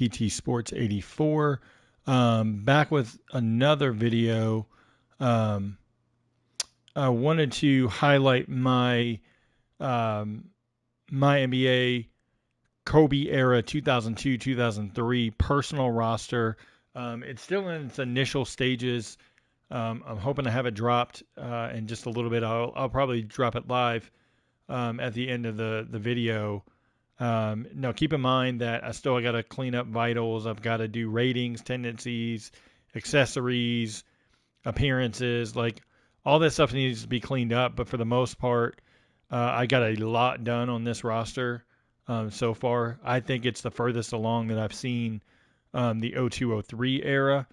PTsports84. Back with another video. I wanted to highlight my MYNBA Kobe ERA 2002-2003 personal roster. It's still in its initial stages. I'm hoping to have it dropped in just a little bit. I'll probably drop it live at the end of the video. Now, keep in mind that I still got to clean up vitals. I've got to do ratings, tendencies, accessories, appearances. Like, all this stuff needs to be cleaned up. But for the most part, I got a lot done on this roster so far. I think it's the furthest along that I've seen the 02-03 era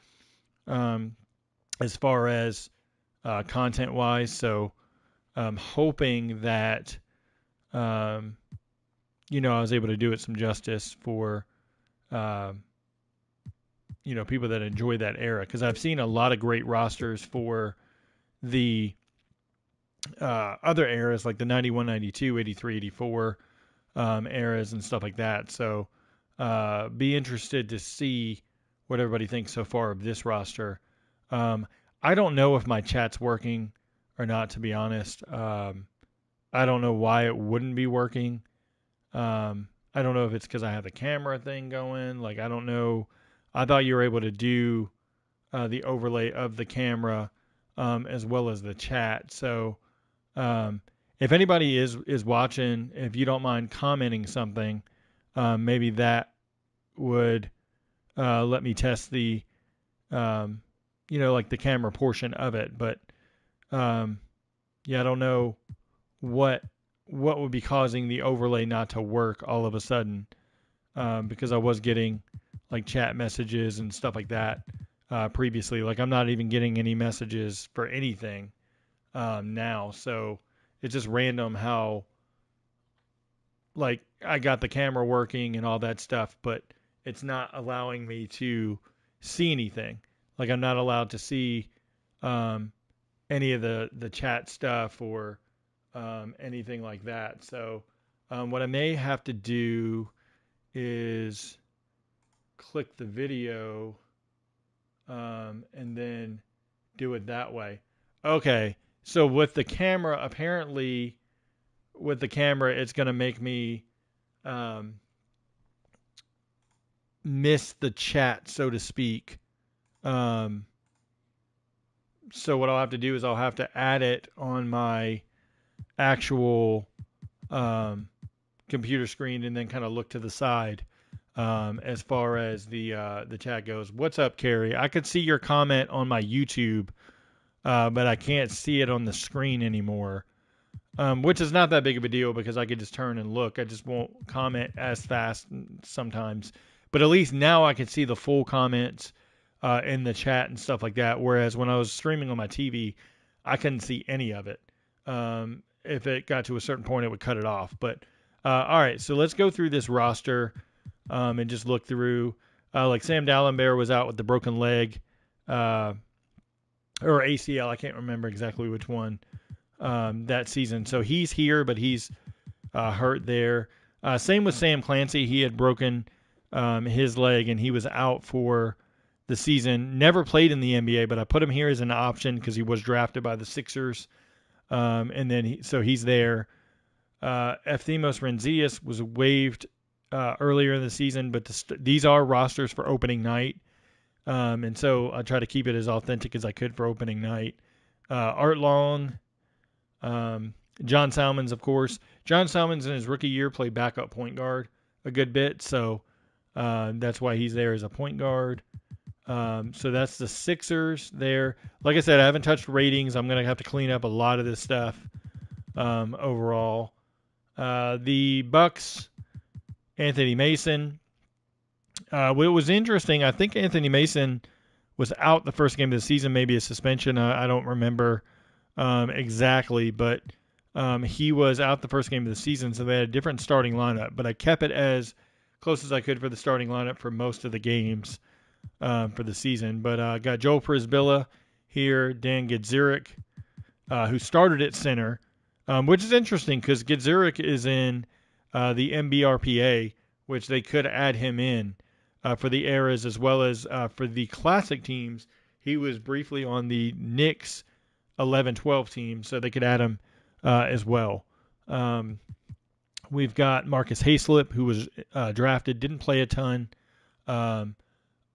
as far as content-wise. So I'm hoping that I was able to do it some justice for, people that enjoy that era. Because I've seen a lot of great rosters for the other eras, like the 91, 92, 83, 84 eras and stuff like that. So be interested to see what everybody thinks so far of this roster. I don't know if my chat's working or not, to be honest. I don't know why it wouldn't be working. I don't know if it's because I have the camera thing going. Like, I don't know. I thought you were able to do the overlay of the camera as well as the chat. So if anybody is watching, if you don't mind commenting something, maybe that would let me test the, like the camera portion of it. But I don't know what would be causing the overlay not to work all of a sudden, because I was getting like chat messages and stuff like that previously. Like, I'm not even getting any messages for anything now. So it's just random how, like, I got the camera working and all that stuff, but it's not allowing me to see anything. Like, I'm not allowed to see any of the chat stuff or anything like that. So what I may have to do is click the video and then do it that way. Okay, so with the camera, apparently with the camera, it's going to make me miss the chat, so to speak. So what I'll have to do is I'll have to add it on my actual computer screen and then kind of look to the side as far as the chat goes. What's up, Carrie? I could see your comment on my YouTube, but I can't see it on the screen anymore, which is not that big of a deal because I could just turn and look. I just won't comment as fast sometimes. But at least now I can see the full comments in the chat and stuff like that, whereas when I was streaming on my TV, I couldn't see any of it. If it got to a certain point, it would cut it off. But all right, so let's go through this roster and just look through. Like Sam Dallenberg was out with the broken leg or ACL. I can't remember exactly which one that season. So he's here, but he's hurt there. Same with Sam Clancy. He had broken his leg, and he was out for the season. Never played in the NBA, but I put him here as an option because he was drafted by the Sixers. And then so he's there. Efthymios Renzias was waived earlier in the season, but these are rosters for opening night. And so I try to keep it as authentic as I could for opening night. Art Long, John Salmons, of course. John Salmons in his rookie year played backup point guard a good bit, so that's why he's there as a point guard. So that's the Sixers there. Like I said, I haven't touched ratings. I'm going to have to clean up a lot of this stuff overall. The Bucks, Anthony Mason. What was interesting, I think Anthony Mason was out the first game of the season, maybe a suspension. I don't remember exactly, but he was out the first game of the season, so they had a different starting lineup. But I kept it as close as I could for the starting lineup for most of the games for the season. But I got Joel Prisbilla here, Dan Gedzuric, who started at center, which is interesting because Gedzuric is in the MBRPA, which they could add him in. for the eras as well as for the classic teams. He was briefly on the Knicks 11-12 team, so they could add him as well. We've got Marcus Hayslip, who was drafted, didn't play a ton. All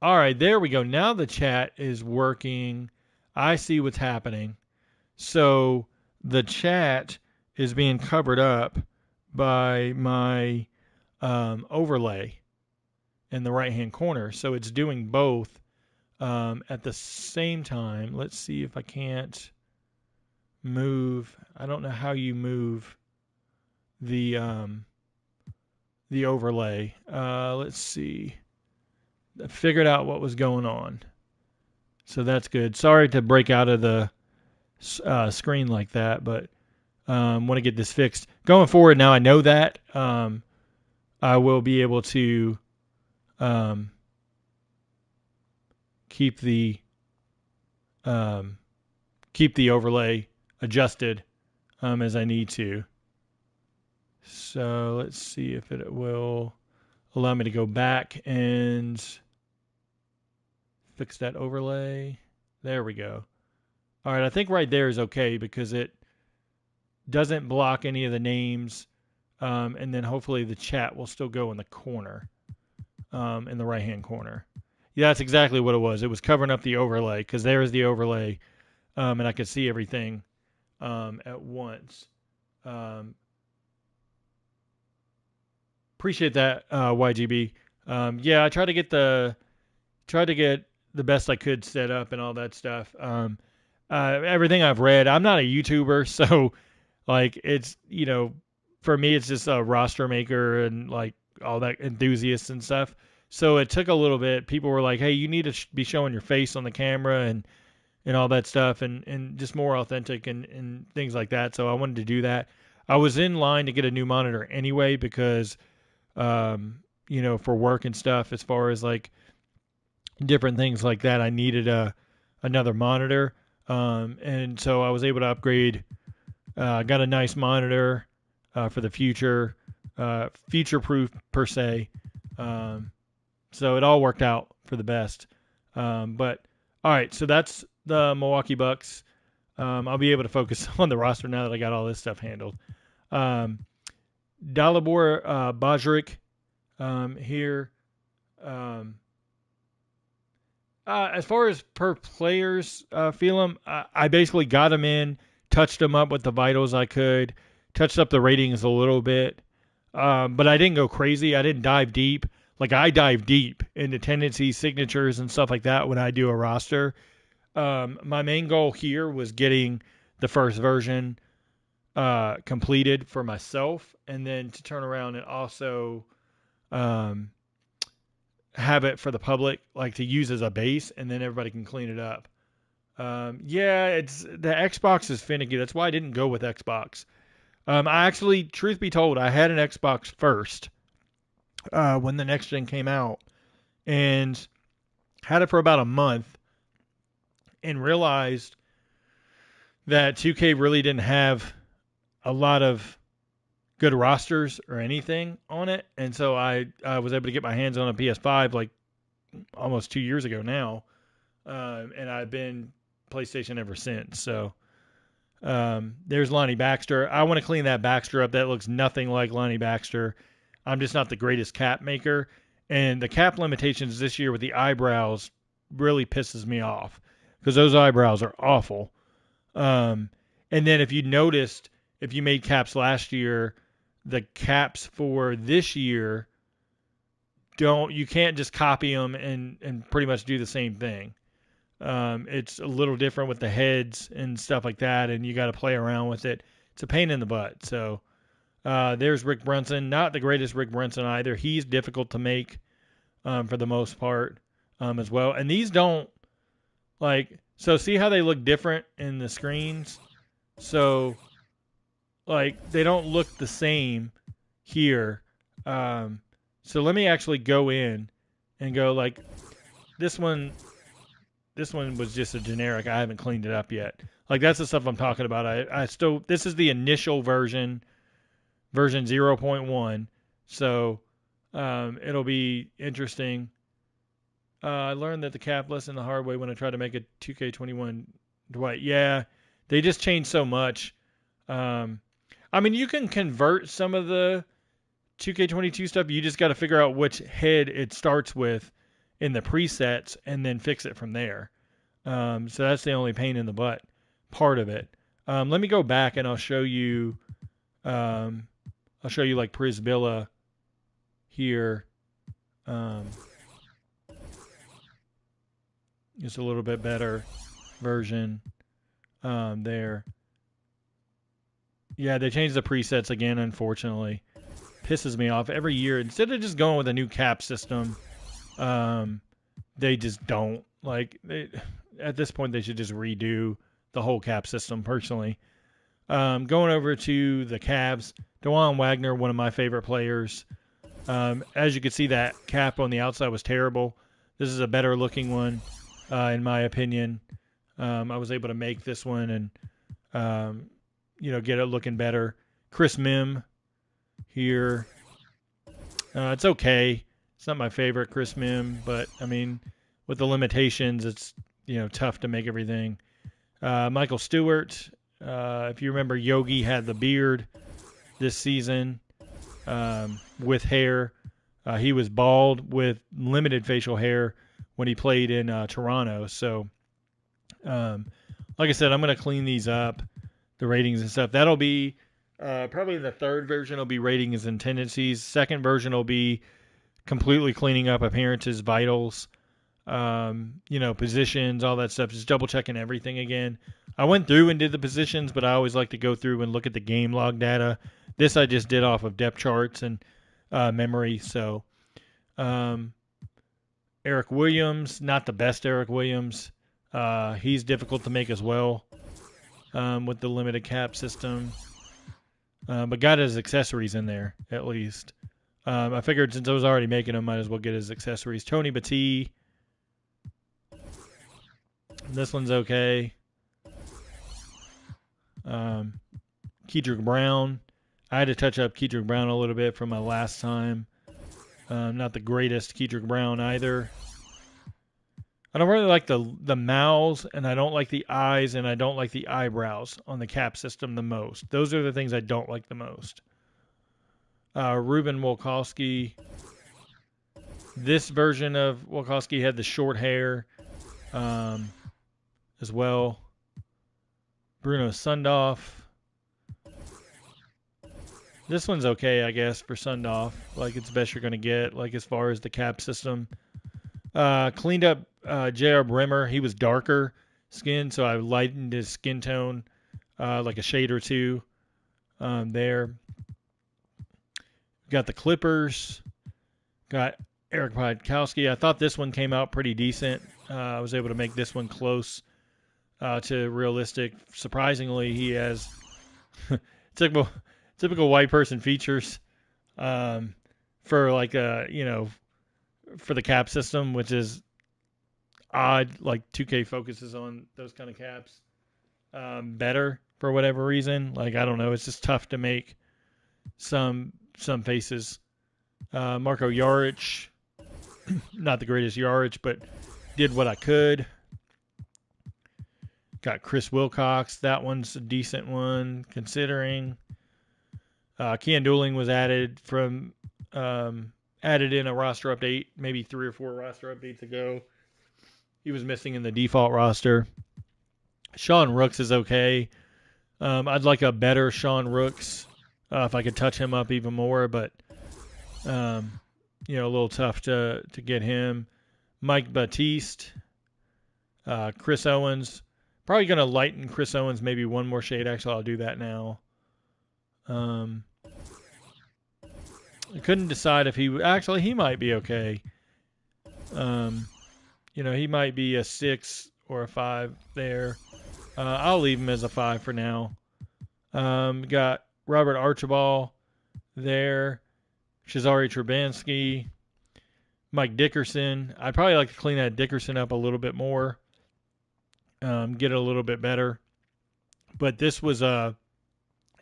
right, there we go. Now the chat is working. I see what's happening. So the chat is being covered up by my overlay in the right-hand corner. So it's doing both at the same time. Let's see if I can't move. I don't know how you move the overlay. Let's see. I figured out what was going on. So that's good. Sorry to break out of the screen like that, but want to get this fixed. Going forward, now I know that, I will be able to keep the overlay adjusted as I need to. So let's see if it will allow me to go back and fix that overlay. There we go. All right, I think right there is okay because it doesn't block any of the names, and then hopefully the chat will still go in the corner, in the right-hand corner. Yeah, that's exactly what it was. It was covering up the overlay because there's the overlay, and I could see everything at once. Appreciate that, YGB. Yeah, I tried to get the best I could set up and all that stuff. Everything I've read, I'm not a YouTuber, so like it's, for me it's just a roster maker and like all that enthusiasts and stuff. So it took a little bit. People were like, "Hey, you need to be showing your face on the camera and all that stuff and just more authentic and things like that." So I wanted to do that. I was in line to get a new monitor anyway because for work and stuff, as far as like different things like that, I needed another monitor. And so I was able to upgrade, got a nice monitor, for the future, future-proof per se. So it all worked out for the best. But all right, so that's the Milwaukee Bucks. I'll be able to focus on the roster now that I got all this stuff handled. Dalibor Bajric here. As far as per players feel him, I basically got him in, touched him up with the vitals I could, touched up the ratings a little bit, but I didn't go crazy. I didn't dive deep. Like I dive deep into tendencies, signatures, and stuff like that when I do a roster. My main goal here was getting the first version completed for myself, and then to turn around and also have it for the public, like to use as a base, and then everybody can clean it up. It's the Xbox is finicky. That's why I didn't go with Xbox. I actually, truth be told, I had an Xbox first when the next gen came out, and had it for about a month, and realized that 2K really didn't have a lot of good rosters or anything on it. And so I was able to get my hands on a PS5 like almost 2 years ago now. And I've been PlayStation ever since. So there's Lonnie Baxter. I want to clean that Baxter up. That looks nothing like Lonnie Baxter. I'm just not the greatest cap maker. And the cap limitations this year with the eyebrows really pisses me off because those eyebrows are awful. And then if you noticed, if you made caps last year, the caps for this year you can't just copy them and pretty much do the same thing. It's a little different with the heads and stuff like that, and you got to play around with it. It's a pain in the butt. So there's Rick Brunson, not the greatest Rick Brunson either. He's difficult to make for the most part as well. And these don't so see how they look different in the screens? So they don't look the same here. So let me actually go in and go this one was just a generic. I haven't cleaned it up yet. That's the stuff I'm talking about. I still, this is the initial version 0.1. So it'll be interesting I learned that the cap lesson the hard way when I tried to make a 2K21 Dwight. Yeah, they just changed so much. I mean, you can convert some of the 2K22 stuff. You just got to figure out which head it starts with in the presets and then fix it from there. So that's the only pain in the butt part of it. Let me go back and I'll show you. I'll show you like Prisbilla here. It's a little bit better version there. Yeah, they changed the presets again, unfortunately. Pisses me off every year. Instead of just going with a new cap system, they just don't. Like, at this point, they should just redo the whole cap system, personally. Going over to the Cavs, Dewan Wagner, one of my favorite players. As you can see, that cap on the outside was terrible. This is a better looking one, in my opinion. I was able to make this one and, get it looking better. Chris Mim here. It's okay. It's not my favorite Chris Mim, but, I mean, with the limitations, it's, tough to make everything. Michael Stewart. If you remember, Yogi had the beard this season with hair. He was bald with limited facial hair when he played in Toronto. So, like I said, I'm going to clean these up, the ratings and stuff. That'll be probably the third version will be ratings and tendencies. Second version will be completely cleaning up appearances, vitals, positions, all that stuff. Just double checking everything again. I went through and did the positions, but I always like to go through and look at the game log data. This I just did off of depth charts and memory. So, Eric Williams, not the best Eric Williams. He's difficult to make as well with the limited cap system. But got his accessories in there, at least. I figured since I was already making them, might as well get his accessories. Tony Battie. This one's okay. Kedrick Brown. I had to touch up Kedrick Brown a little bit from my last time. Not the greatest Kedrick Brown either. I don't really like the mouths, and I don't like the eyes, and I don't like the eyebrows on the cap system the most. Those are the things I don't like the most. Reuben Wilcox. This version of Wilcox had the short hair as well. Bruno Sundorf. This one's okay, I guess, for Sundorf. Like, it's the best you're going to get, like, as far as the cap system. Cleaned up J.R. Bremer. He was darker skin, so I lightened his skin tone like a shade or two there. Got the Clippers. Got Eric Piatkowski. I thought this one came out pretty decent. I was able to make this one close to realistic. Surprisingly, he has typical white person features for like for the cap system, which is odd. Like 2K focuses on those kind of caps better for whatever reason. Like, I don't know. It's just tough to make some faces. Marko Jaric, not the greatest Jaric, but did what I could. Got Chris Wilcox. That one's a decent one, considering. Kean Dooling was added in a roster update, maybe 3 or 4 roster updates ago. He was missing in the default roster. Sean Rooks is okay. I'd like a better Sean Rooks if I could touch him up even more, but a little tough to get him. Mike Batiste, Chris Owens. Probably going to lighten Chris Owens maybe one more shade. Actually, I'll do that now. I couldn't decide if he might be okay. He might be a 6 or a 5 there. I'll leave him as a 5 for now. Got Robert Archibald there. Shazari Trubansky. Mike Dickerson. I'd probably like to clean that Dickerson up a little bit more. Get it a little bit better. But this was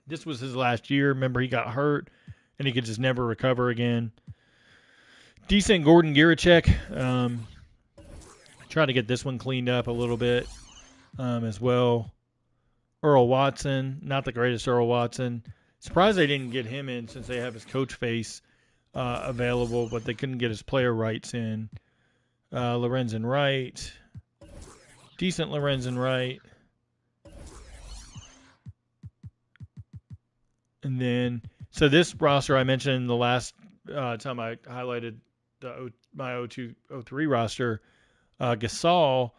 his last year. Remember, he got hurt, and he could just never recover again. Decent Gordon Gieracek. Try to get this one cleaned up a little bit as well. Earl Watson, not the greatest Earl Watson. Surprised they didn't get him in since they have his coach face available, but they couldn't get his player rights in. Lorenzen Wright. Decent Lorenzen Wright. And then, so this roster I mentioned the last time I highlighted my 02-03 roster, Gasol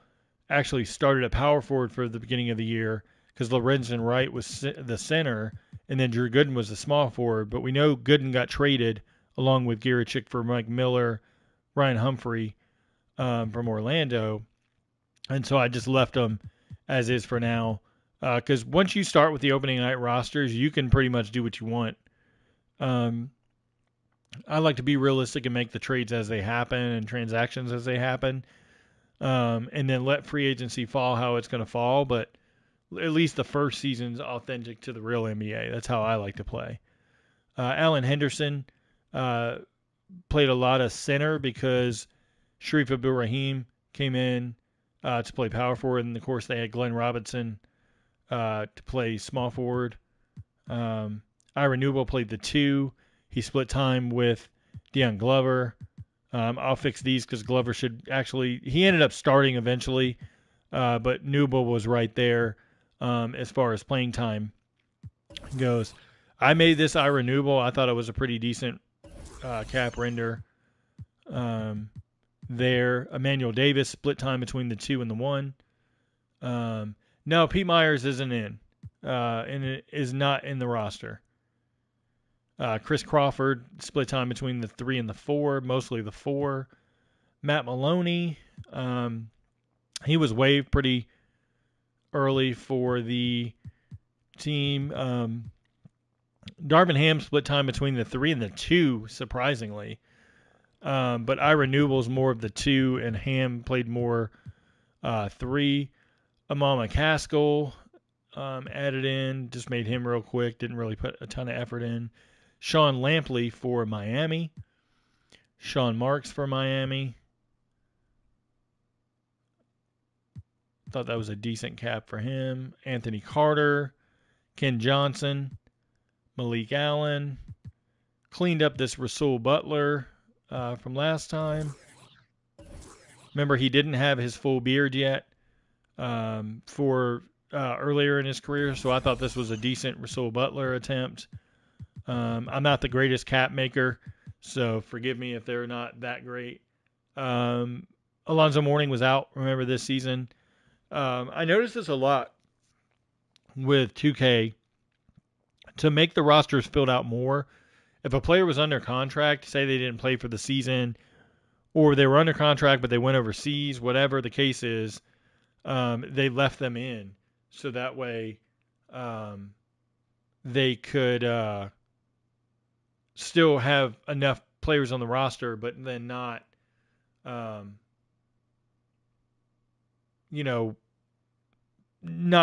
actually started at power forward for the beginning of the year because Lorenzen Wright was the center, and then Drew Gooden was the small forward. But we know Gooden got traded along with Girichik for Mike Miller, Ryan Humphrey from Orlando. And so I just left them as is for now. Because once you start with the opening night rosters, you can pretty much do what you want. I like to be realistic and make the trades as they happen and transactions as they happen. And then let free agency fall how it's going to fall. But at least the first season's authentic to the real NBA. That's how I like to play. Alan Henderson played a lot of center because Sharif Abdul-Rahim came in to play power forward. And, of course, they had Glenn Robinson to play small forward. Ira Newell played the 2. He split time with Deion Glover. I'll fix these because Glover should actually – he ended up starting eventually, but Newell was right there as far as playing time goes. I made this Ira Newell. I thought it was a pretty decent cap render there. Emmanuel Davis split time between the 2 and the 1. No, Pete Myers isn't in, and it is not in the roster. Chris Crawford split time between the 3 and the 4, mostly the 4. Matt Maloney, he was waived pretty early for the team. Darvin Ham split time between the 3 and the 2, surprisingly. But Ira Newell's more of the 2, and Ham played more 3. Amal McCaskill added in, just made him real quick, didn't really put a ton of effort in. Sean Lampley for Miami. Sean Marks for Miami. Thought that was a decent cap for him. Anthony Carter. Ken Johnson. Malik Allen. Cleaned up this Rasul Butler from last time. Remember, he didn't have his full beard yet for earlier in his career, so I thought this was a decent Rasul Butler attempt. I'm not the greatest cap maker, so forgive me if they're not that great. Alonzo Mourning was out, remember, this season. I noticed this a lot with 2K. To make the rosters filled out more, if a player was under contract, say they didn't play for the season, or they were under contract but they went overseas, whatever the case is, they left them in. So that way they could still have enough players on the roster, but then not, not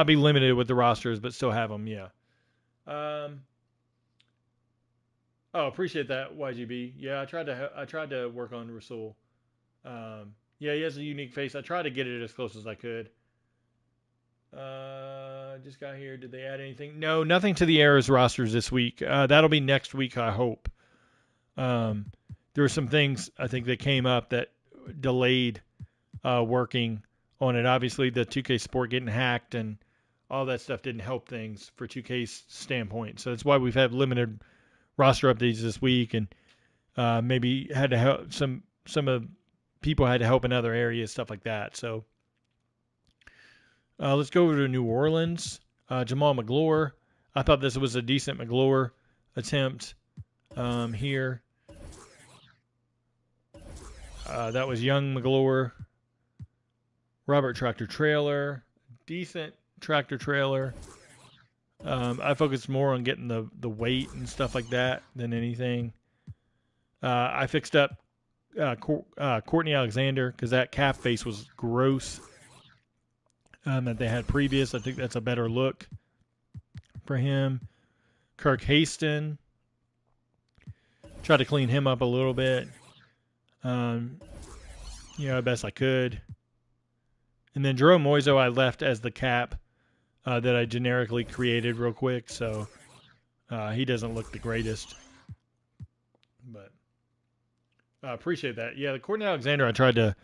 be limited with the rosters, but still have them, yeah. Appreciate that, YGB. Yeah, I tried to work on Rasul. Yeah, he has a unique face. I tried to get it as close as I could. Just got here. Did they add anything? No, nothing to the Era's rosters this week. That'll be next week, I hope. There were some things I think that came up that delayed working on it. Obviously, the 2K Sport getting hacked and all that stuff didn't help things for 2K's standpoint. So that's why we've had limited roster updates this week, and maybe had to help some of people had to help in other areas, stuff like that. So let's go over to New Orleans. Jamal McGlure. I thought this was a decent McGlure attempt here. That was young McGlure. Robert Tractor Trailer. Decent tractor trailer. I focused more on getting the weight and stuff like that than anything. I fixed up Courtney Alexander because that cap face was gross that they had previous. I think that's a better look for him. Kirk Haston. Tried to clean him up a little bit. Best I could. And then Jerome Moiso I left as the cap that I generically created real quick, so he doesn't look the greatest. But I appreciate that. Yeah, the Courtney Alexander I tried to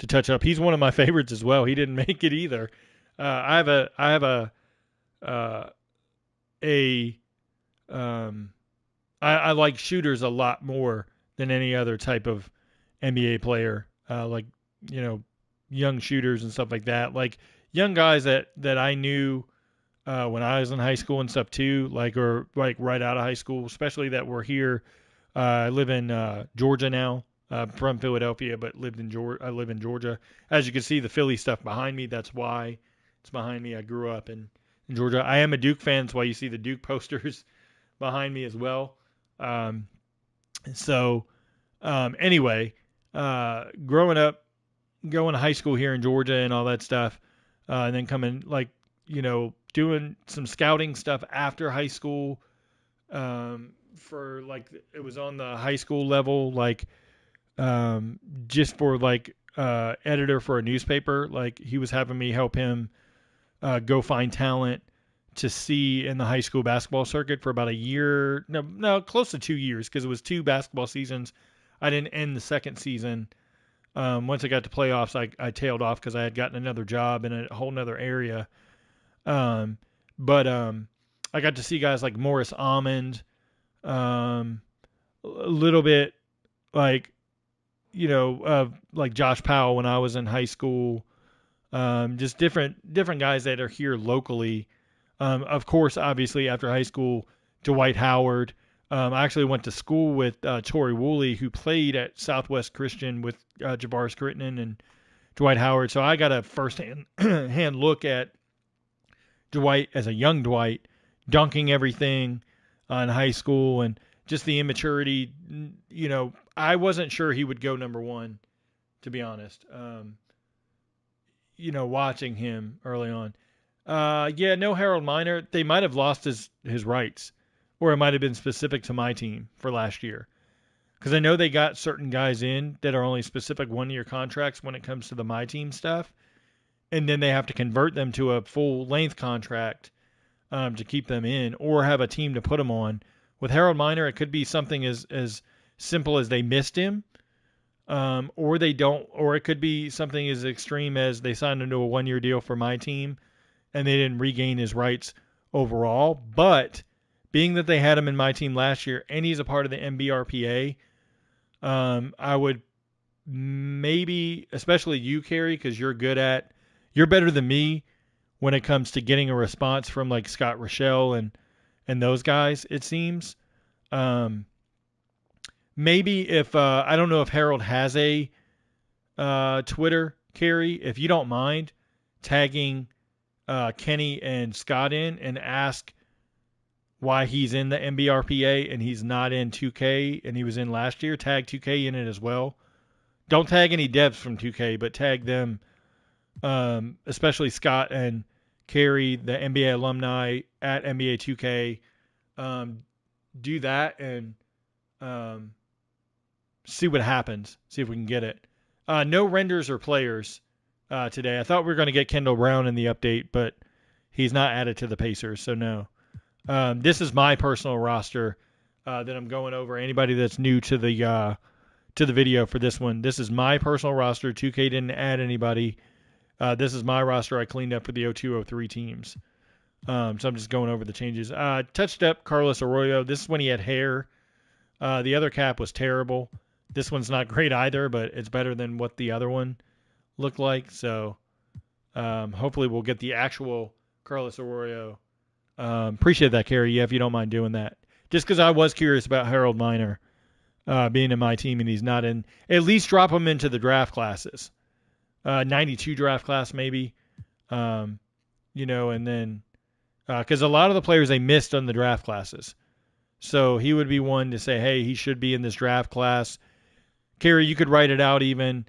touch up. He's one of my favorites as well. He didn't make it either. I like shooters a lot more than any other type of NBA player. Like, you know, young shooters and stuff like that. Like young guys that I knew when I was in high school and stuff too, like, or like right out of high school, especially that were here. I live in Georgia now. From Philadelphia, but I live in Georgia. As you can see, the Philly stuff behind me, that's why it's behind me. I grew up in Georgia. I am a Duke fan, that's why you see the Duke posters behind me as well. Anyway, growing up, going to high school here in Georgia and all that stuff, and then coming, like, you know, doing some scouting stuff after high school, for, like, it was on the high school level, like, just for, like, editor for a newspaper. Like, he was having me help him go find talent to see in the high school basketball circuit for about a year. No, close to 2 years, because it was 2 basketball seasons. I didn't end the second season. Once I got to playoffs, I tailed off because I had gotten another job in a whole nother area. But I got to see guys like Morris Almond, a little bit like, you know, like Josh Powell when I was in high school. Just different guys that are here locally. Of course, obviously after high school, Dwight Howard. I actually went to school with Torrey Woolley, who played at Southwest Christian with Javaris Critton and Dwight Howard. So I got a first-hand hand look at Dwight as a young Dwight, dunking everything in high school, and just the immaturity. You know, I wasn't sure he would go number one, to be honest. You know, watching him early on. No Harold Miner. They might have lost his rights, or it might have been specific to my team for last year. Because I know they got certain guys in that are only specific 1-year contracts when it comes to the my team stuff. And then they have to convert them to a full-length contract to keep them in, or have a team to put them on. With Harold Miner, it could be something as simple as they missed him, or they don't, or it could be something as extreme as they signed him to a 1-year deal for my team, and they didn't regain his rights overall. But being that they had him in my team last year, and he's a part of the MBRPA, I would maybe, especially you, Kerry, because you're better than me when it comes to getting a response from like Scott Rochelle and those guys, it seems. Maybe if, I don't know if Harold has a Twitter, Kerry, if you don't mind tagging Kenny and Scott in and ask why he's in the MBRPA and he's not in 2K and he was in last year. Tag 2K in it as well. Don't tag any devs from 2K, but tag them, especially Scott and Kerry, the NBA alumni at NBA 2K. Do that and see what happens. See if we can get it. No renders or players today. I thought we were going to get Kendall Brown in the update, but he's not added to the Pacers, so no. This is my personal roster that I'm going over. Anybody that's new to the video for this one, this is my personal roster. 2K didn't add anybody. This is my roster I cleaned up for the 02-03 teams. So I'm just going over the changes. Touched up Carlos Arroyo. This is when he had hair. The other cap was terrible. This one's not great either, but it's better than what the other one looked like. So hopefully we'll get the actual Carlos Arroyo. Appreciate that, Kerry. Yeah, if you don't mind doing that. Just because I was curious about Harold Miner being in my team and he's not in. At least drop him into the draft classes. 92 draft class maybe. And then because a lot of the players they missed on the draft classes. So he would be one to say, hey, he should be in this draft class. Kerry, you could write it out even.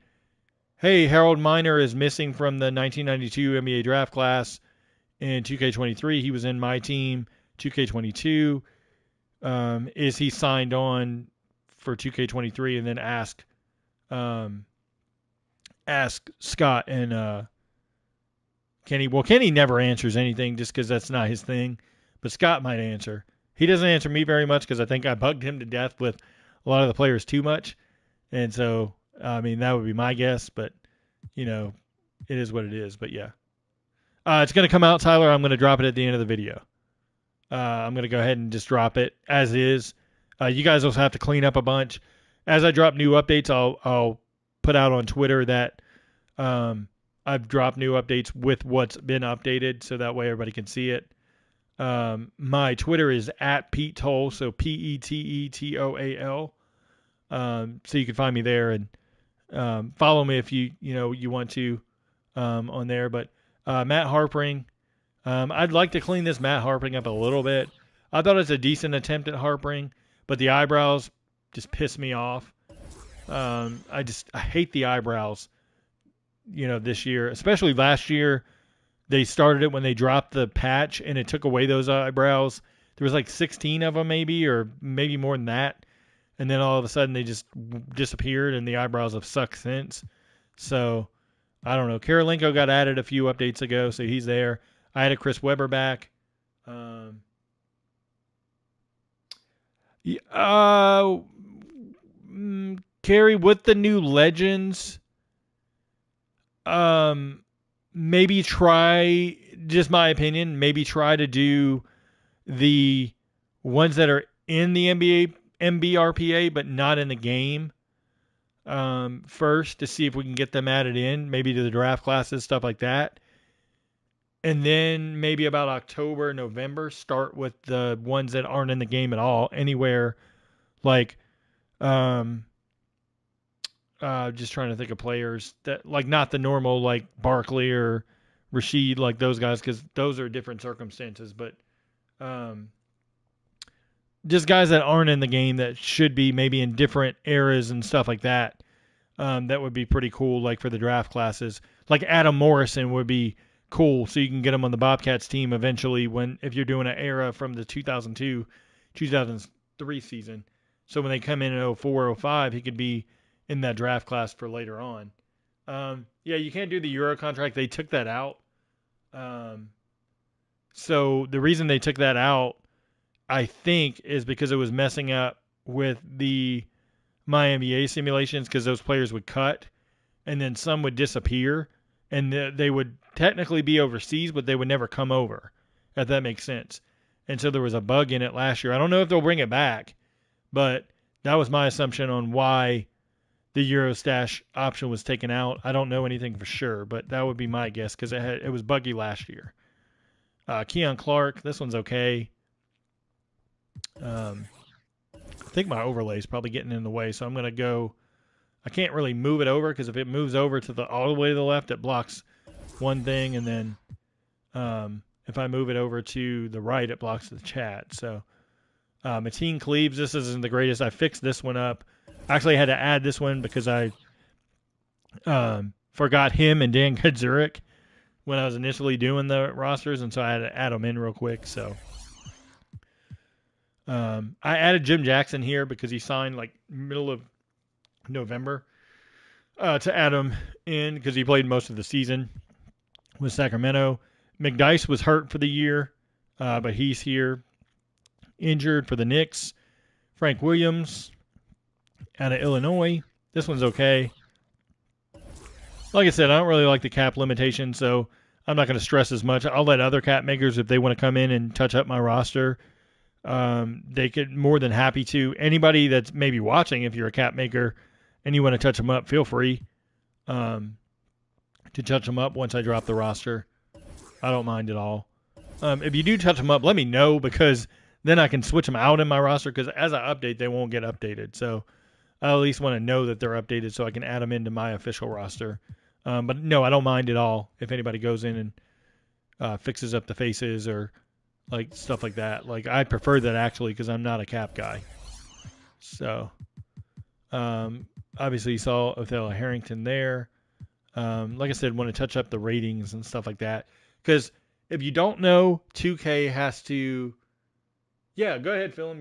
Hey, Harold Miner is missing from the 1992 NBA draft class in 2K23. He was in my team, 2K22. Is he signed on for 2K23? And then ask Scott and Kenny never answers anything just because that's not his thing. But Scott might answer. He doesn't answer me very much because I think I bugged him to death with a lot of the players too much. And so, I mean, that would be my guess. But, you know, it is what it is. But, yeah. It's going to come out, Tyler. I'm going to drop it at the end of the video. I'm going to go ahead and just drop it as is. You guys also have to clean up a bunch. As I drop new updates, I'll put out on Twitter that I've dropped new updates with what's been updated, so that way everybody can see it. My Twitter is at Pete Toll, so PETETOAL. So you can find me there and follow me if you want to on there. But Matt Harpering, I'd like to clean this Matt Harpering up a little bit. I thought it was a decent attempt at Harpering, but the eyebrows just piss me off. I hate the eyebrows, this year, especially last year. They started it when they dropped the patch and it took away those eyebrows. There was like 16 of them maybe, or maybe more than that. And then all of a sudden they just disappeared and the eyebrows have sucked since. So I don't know. Karolinko got added a few updates ago, so he's there. I had a Chris Webber back. Carrie, with the new Legends, maybe try, just my opinion, maybe try to do the ones that are in the MBRPA but not in the game first to see if we can get them added in, maybe to the draft classes, stuff like that. And then maybe about October, November, start with the ones that aren't in the game at all, anywhere. Like, just trying to think of players that, like, not the normal, like Barkley or Rashid, like those guys, because those are different circumstances. But just guys that aren't in the game that should be maybe in different eras and stuff like that. That would be pretty cool, like for the draft classes. Like Adam Morrison would be cool, so you can get him on the Bobcats team eventually if you're doing an era from the 2002, 2003 season. So when they come in 04, 05, he could be in that draft class for later on. Yeah, you can't do the Euro contract. They took that out. So the reason they took that out, I think, is because it was messing up with the MyNBA simulations, because those players would cut and then some would disappear, and they would technically be overseas, but they would never come over, if that makes sense. And so there was a bug in it last year. I don't know if they'll bring it back, but that was my assumption on why the Eurostash option was taken out. I don't know anything for sure, but that would be my guess, because it was buggy last year. Keon Clark, this one's okay. I think my overlay is probably getting in the way, so I'm going to go. I can't really move it over, because if it moves over to all the way to the left, it blocks one thing, and then if I move it over to the right, it blocks the chat. So Mateen Cleaves, this isn't the greatest. I fixed this one up. I actually had to add this one because I forgot him and Dan Kadzurek when I was initially doing the rosters, and so I had to add them in real quick. So I added Jim Jackson here because he signed like middle of November to add him in because he played most of the season with Sacramento. McDyess was hurt for the year, but he's here. Injured for the Knicks. Frank Williams out of Illinois. This one's okay. Like I said, I don't really like the cap limitation, so I'm not going to stress as much. I'll let other cap makers, if they want to come in and touch up my roster, they could, more than happy to. Anybody that's maybe watching, if you're a cap maker and you want to touch them up, feel free to touch them up once I drop the roster. I don't mind at all. If you do touch them up, let me know, because then I can switch them out in my roster, because as I update, they won't get updated. So I at least want to know that they're updated so I can add them into my official roster. But no, I don't mind at all if anybody goes in and fixes up the faces or like stuff like that. Like, I prefer that actually, because I'm not a cap guy. So obviously you saw Othello Harrington there. Like I said, want to touch up the ratings and stuff like that, because if you don't know, 2K has to. Yeah, go ahead, Phil.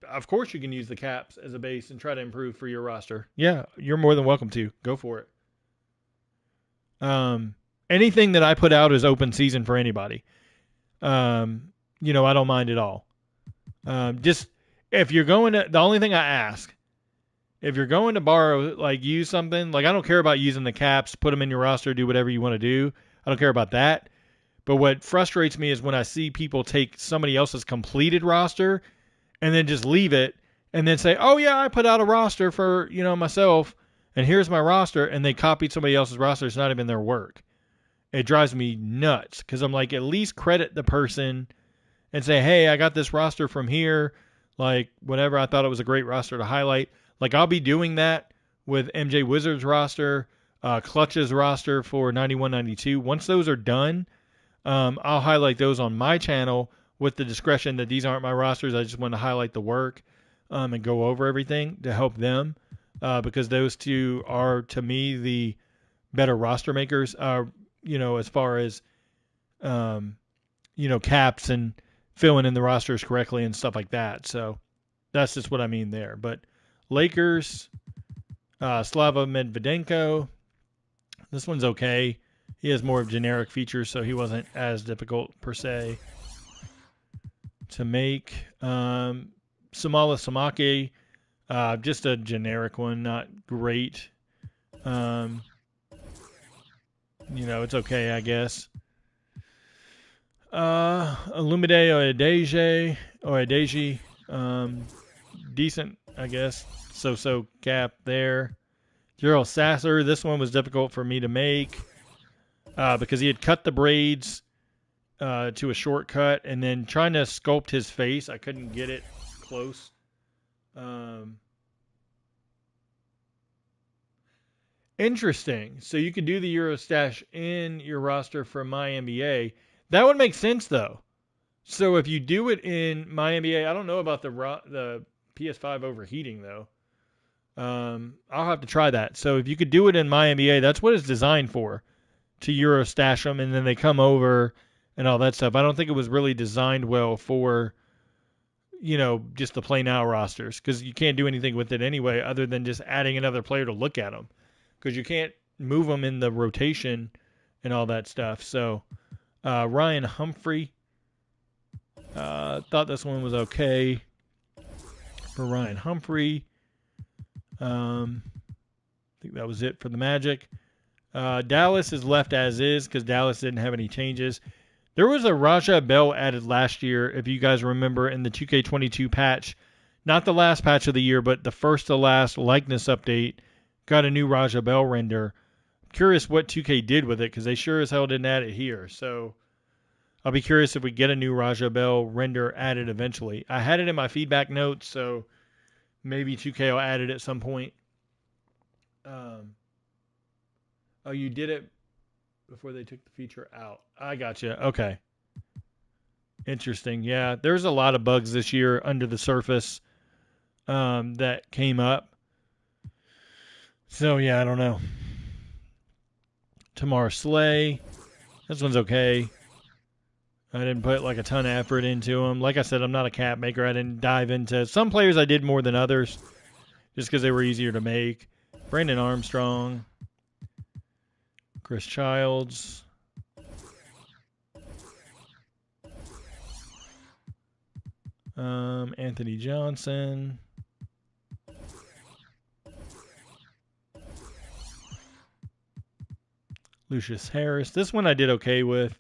Of course, you can use the caps as a base and try to improve for your roster. Yeah, you're more than welcome to. Go for it. anything that I put out is open season for anybody. You know, I don't mind at all. Just if you're going to, the only thing I ask, if you're going to borrow, like use something, like I don't care about using the caps, put them in your roster, do whatever you want to do. I don't care about that. But what frustrates me is when I see people take somebody else's completed roster and then just leave it and then say, oh yeah, I put out a roster for, you know, myself and here's my roster, and they copied somebody else's roster. It's not even their work. It drives me nuts because I'm like, at least credit the person and say, hey, I got this roster from here. Like, whatever, I thought it was a great roster to highlight. Like, I'll be doing that with MJ Wizards roster, Clutch's roster for 91-92. Once those are done, I'll highlight those on my channel with the discretion that these aren't my rosters. I just want to highlight the work and go over everything to help them because those two are, to me, the better roster makers, you know, as far as, you know, caps and filling in the rosters correctly and stuff like that. So that's just what I mean there. But Lakers, Slava Medvedenko, this one's okay. He has more of generic features, so he wasn't as difficult per se to make. Samala Samake, just a generic one, not great. You know, it's okay, I guess. Olumide Oedeji, decent, I guess. So cap there. Gerald Sasser, this one was difficult for me to make because he had cut the braids to a shortcut and then trying to sculpt his face. I couldn't get it close. Interesting. So you could do the Euro stash in your roster for MyNBA. That would make sense, though. So if you do it in MyNBA, I don't know about the PS5 overheating, though. I'll have to try that. So if you could do it in MyNBA, that's what it's designed for, to Euro stash them, and then they come over and all that stuff. I don't think it was really designed well for, you know, just the play now rosters, because you can't do anything with it anyway other than just adding another player to look at them, because you can't move them in the rotation and all that stuff. So Ryan Humphrey, thought this one was okay for Ryan Humphrey. I think that was it for the Magic. Dallas is left as is because Dallas didn't have any changes. There was a Raja Bell added last year, if you guys remember, in the 2K22 patch. Not the last patch of the year, but the first to last likeness update got a new Raja Bell render. I'm curious what 2K did with it because they sure as hell didn't add it here. So I'll be curious if we get a new Raja Bell render added eventually. I had it in my feedback notes, so maybe 2K will add it at some point. Oh, you did it before they took the feature out. I gotcha. Okay. Interesting. Yeah, there's a lot of bugs this year under the surface that came up. So, yeah, I don't know. Tamar Slay. This one's okay. I didn't put like a ton of effort into them. Like I said, I'm not a cap maker. I didn't dive into some players. I did more than others just because they were easier to make. Brandon Armstrong. Chris Childs. Anthony Johnson. Lucius Harris. This one I did okay with.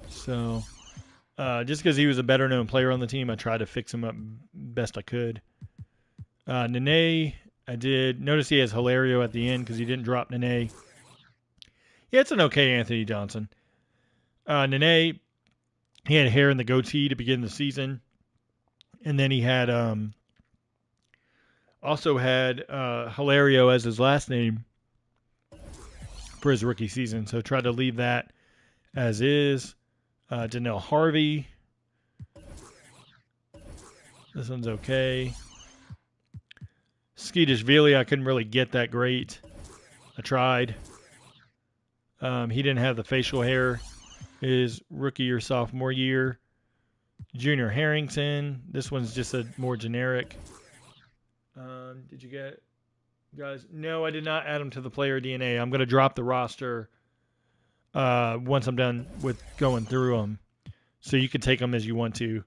So, just because he was a better known player on the team, I tried to fix him up best I could. Nene, I did notice he has Hilario at the end because he didn't drop Nene. Yeah, it's an okay Anthony Johnson. Nene, he had hair in the goatee to begin the season. And then he had also had Hilario as his last name for his rookie season. So tried to leave that as is. Janelle Harvey. This one's okay. Skeetishvili, I couldn't really get that great. I tried. He didn't have the facial hair his rookie or sophomore year. Junior Harrington. This one's just a more generic. Did you get Guys, no, I did not add them to the player DNA. I'm going to drop the roster once I'm done with going through them. So you can take them as you want to,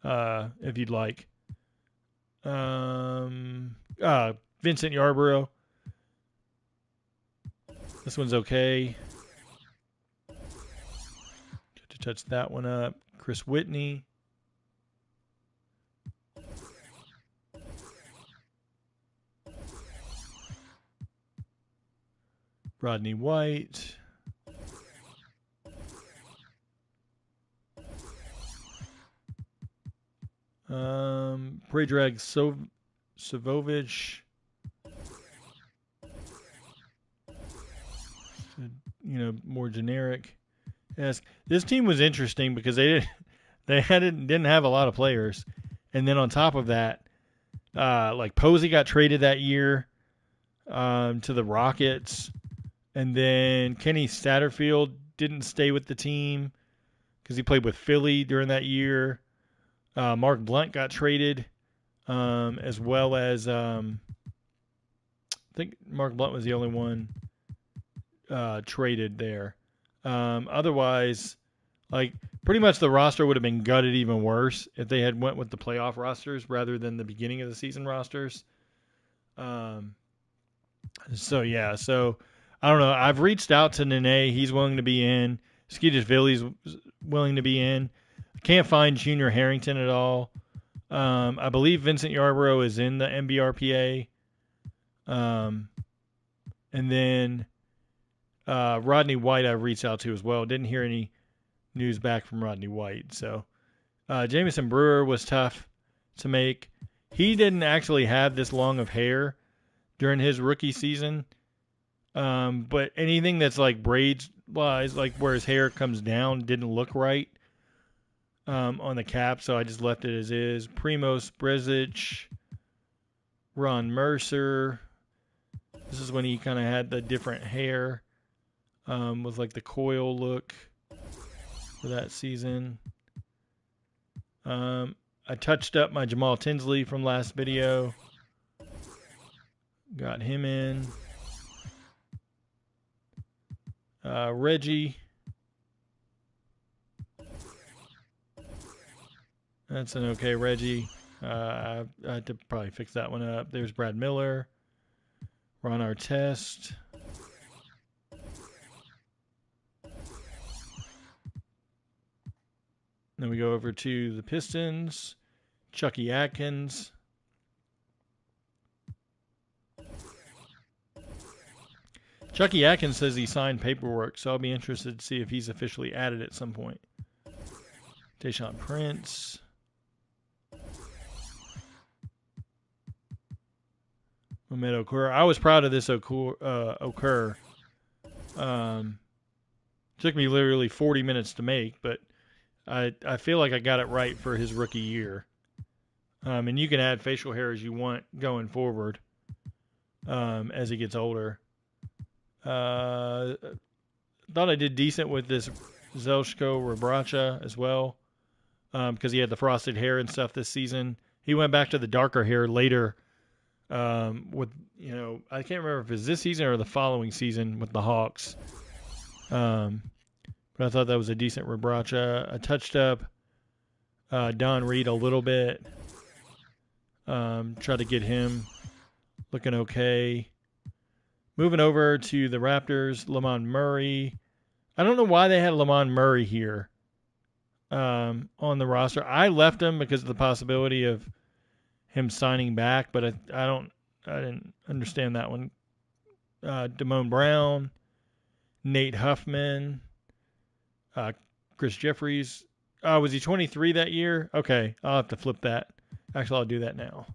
if you'd like. Vincent Yarborough. This one's okay. Get to touch that one up. Chris Whitney. Rodney White. Predrag Savovic. More generic. Yes, this team was interesting because didn't have a lot of players, and then on top of that, like Posey got traded that year to the Rockets, and then Kenny Satterfield didn't stay with the team because he played with Philly during that year. Mark Blunt got traded, as well as I think Mark Blunt was the only one traded there. Otherwise, like pretty much the roster would have been gutted even worse if they had went with the playoff rosters rather than the beginning of the season rosters. So I don't know. I've reached out to Nene. He's willing to be in. Skeetisvilli's willing to be in. Can't find Junior Harrington at all. I believe Vincent Yarborough is in the MBRPA. And then Rodney White I've reached out to as well. Didn't hear any news back from Rodney White. So Jamison Brewer was tough to make. He didn't actually have this long of hair during his rookie season. But anything that's like braids wise, like where his hair comes down, didn't look right on the cap, so I just left it as is. Primoz Brezic, Ron Mercer. This is when he kind of had the different hair, with like the coil look for that season. I touched up my Jamal Tinsley from last video. Got him in. Reggie. That's an okay Reggie. I had to probably fix that one up. There's Brad Miller. Ron Artest. Then we go over to the Pistons. Chucky Atkins. Chucky Atkins says he signed paperwork, so I'll be interested to see if he's officially added at some point. Tayshaun Prince. Mohamed Okur. I was proud of this Okur. Took me literally 40 minutes to make, but I feel like I got it right for his rookie year. And you can add facial hair as you want going forward as he gets older. Thought I did decent with this Zelshko Rebracha as well because he had the frosted hair and stuff this season. He went back to the darker hair later with, I can't remember if it was this season or the following season with the Hawks. But I thought that was a decent Rebracha. I touched up Don Reed a little bit. Tried to get him looking okay. Moving over to the Raptors, Lamont Murray. I don't know why they had Lamont Murray here on the roster. I left him because of the possibility of him signing back, but I didn't understand that one. Damone Brown, Nate Huffman, Chris Jeffries. Was he 23 that year? Okay, I'll have to flip that. Actually, I'll do that now.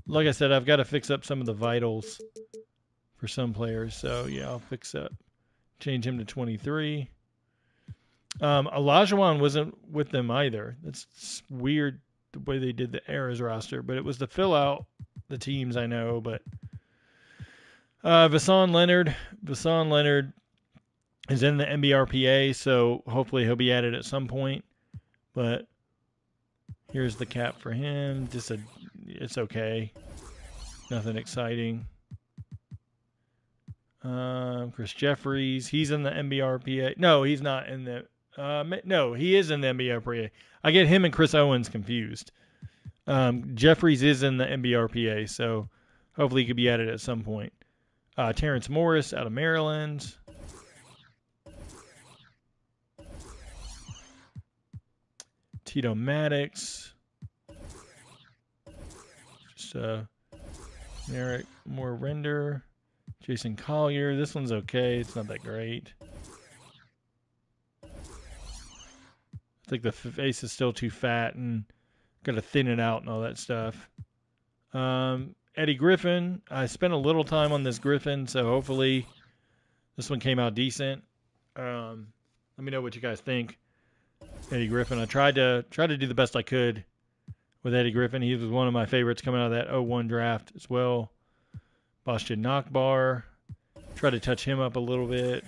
Like I said, I've got to fix up some of the vitals for some players. So, yeah, I'll change him to 23. Olajuwon wasn't with them either. That's weird the way they did the Eras roster, but it was to fill out the teams I know. But Vassan Leonard is in the MBRPA, so hopefully he'll be added at some point. But here's the cap for him. It's okay. Nothing exciting. Chris Jeffries. He's in the NBRPA. No, he's not in the. No, he is in the NBRPA. I get him and Chris Owens confused. Jeffries is in the NBRPA, so hopefully he could be added at some point. Terence Morris out of Maryland. Tito Maddox. Just Merrick Moore Render. Jason Collier. This one's okay. It's not that great. I think the face is still too fat and got to thin it out and all that stuff. Eddie Griffin. I spent a little time on this Griffin, so hopefully this one came out decent. Let me know what you guys think. Eddie Griffin. I tried to do the best I could with Eddie Griffin. He was one of my favorites coming out of that 0-1 draft as well. Boston Knockbar. Tried to touch him up a little bit.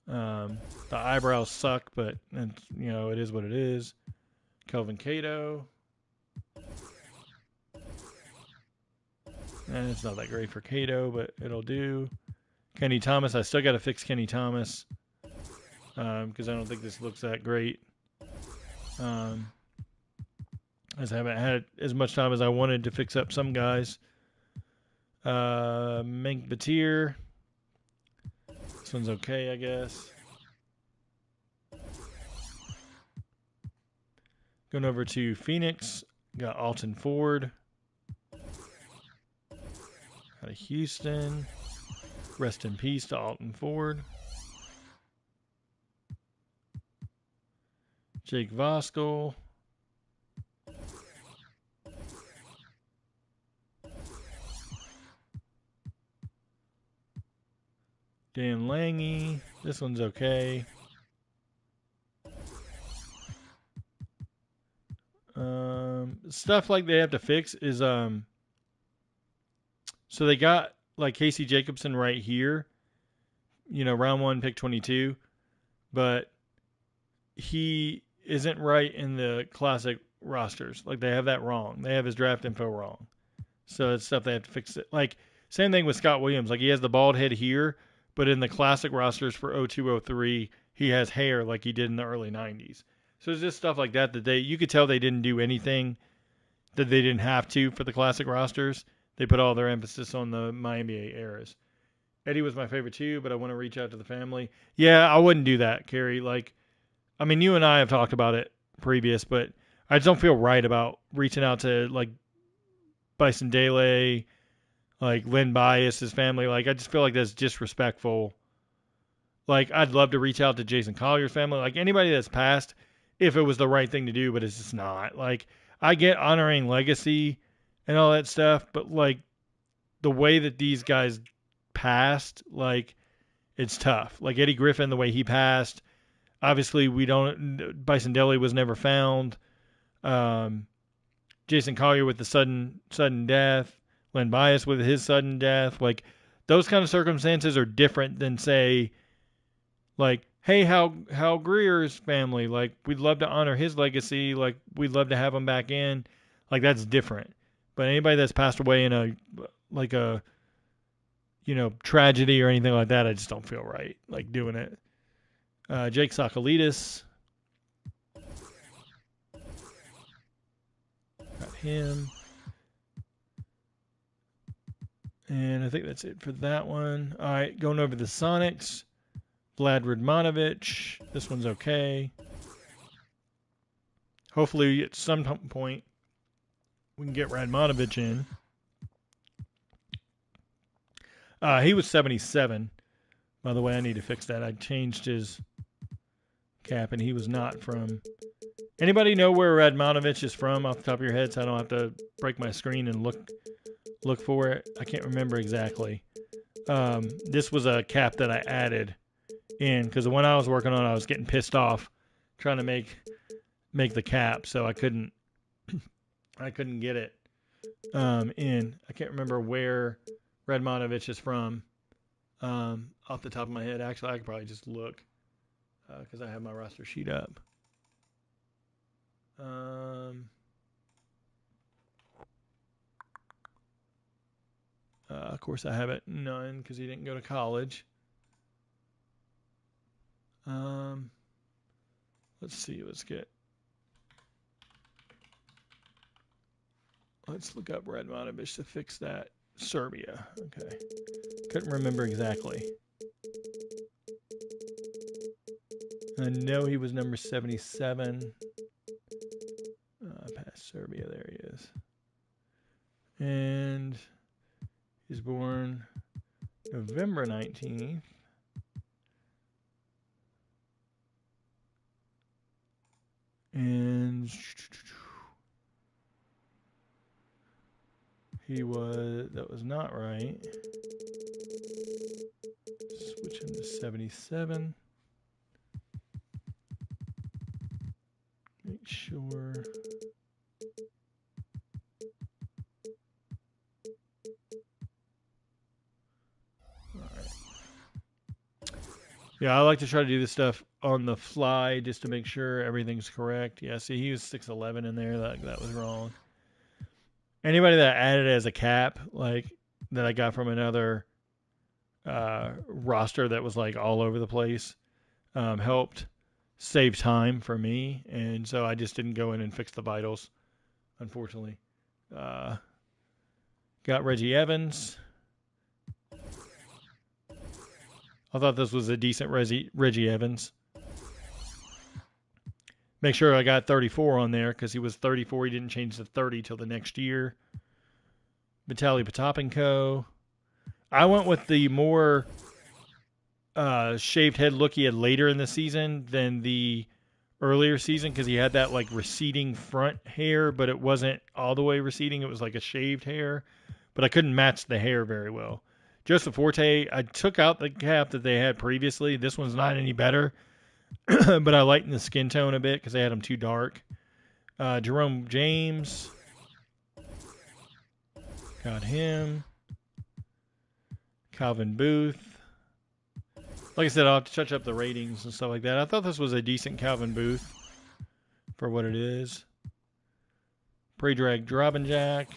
The eyebrows suck, but it is what it is. Kelvin Cato. And it's not that great for Cato, but it'll do. Kenny Thomas. I still got to fix Kenny Thomas because I don't think this looks that great. As I haven't had as much time as I wanted to fix up some guys. MYNBA Kobe. This one's okay, I guess. Going over to Phoenix. Got Alton Ford. Out of Houston. Rest in peace to Alton Ford. Jake Voskuhl. Dan Lange. This one's okay. Stuff like they have to fix is so they got like Casey Jacobson right here, round 1 pick 22, but he isn't right in the classic rosters. Like they have that wrong. They have his draft info wrong. So it's stuff they have to fix. It. Like same thing with Scott Williams. Like he has the bald head here, but in the classic rosters for 02-03, he has hair like he did in the early 90s. So it's just stuff like that you could tell they didn't do anything that they didn't have to for the classic rosters. They put all their emphasis on the MyNBA eras. Eddie was my favorite too, but I want to reach out to the family. Yeah, I wouldn't do that, Kerry. You and I have talked about it previous, but I just don't feel right about reaching out to Bison Dele, Lynn Bias, his family. I just feel like that's disrespectful. I'd love to reach out to Jason Collier's family. Anybody that's passed, if it was the right thing to do, but it's just not. I get honoring legacy and all that stuff, but the way that these guys passed, it's tough. Eddie Griffin, the way he passed, obviously Bison Dele was never found. Jason Collier with the sudden death, Len Bias with his sudden death, those kind of circumstances are different than say, hey, Hal Greer's family, we'd love to honor his legacy, we'd love to have him back in, that's different. But anybody that's passed away in a tragedy or anything like that, I just don't feel right doing it. Jake Sakalidis. Got him. And I think that's it for that one. All right, going over the Sonics. Vlad Radmanovic. This one's okay. Hopefully at some point we can get Radmanovic in. He was 77. By the way, I need to fix that. I changed his cap, and he was not from. Anybody know where Radmanovic is from off the top of your head, so I don't have to break my screen and look for it? I can't remember exactly. This was a cap that I added in because the one I was working on, I was getting pissed off trying to make the cap, so I couldn't get it in. I can't remember where Radmanovic is from off the top of my head. Actually, I could probably just look because I have my roster sheet up. Of course, I have it none because he didn't go to college. Let's see. Let's look up Radmanovic to fix that. Serbia. Okay. Couldn't remember exactly. I know he was number 77. Past Serbia. There he is. And he's born November 19th. And that was not right. Switch him to 77. Make sure. Yeah, I like to try to do this stuff on the fly just to make sure everything's correct. Yeah, see, he was 6'11" in there. That was wrong. Anybody that added as a cap, like that I got from another roster that was like all over the place, helped save time for me. And so I just didn't go in and fix the vitals, unfortunately. Got Reggie Evans. I thought this was a decent Reggie Evans. Make sure I got 34 on there because he was 34. He didn't change to 30 till the next year. Vitaly Potapenko. I went with the more shaved head look he had later in the season than the earlier season because he had that like receding front hair, but it wasn't all the way receding. It was like a shaved hair, but I couldn't match the hair very well. Joseph Forte, I took out the cap that they had previously. This one's not any better, but I lightened the skin tone a bit because they had him too dark. Jerome James, got him. Calvin Booth. Like I said, I'll have to touch up the ratings and stuff like that. I thought this was a decent Calvin Booth for what it is. Predrag Drobenjack.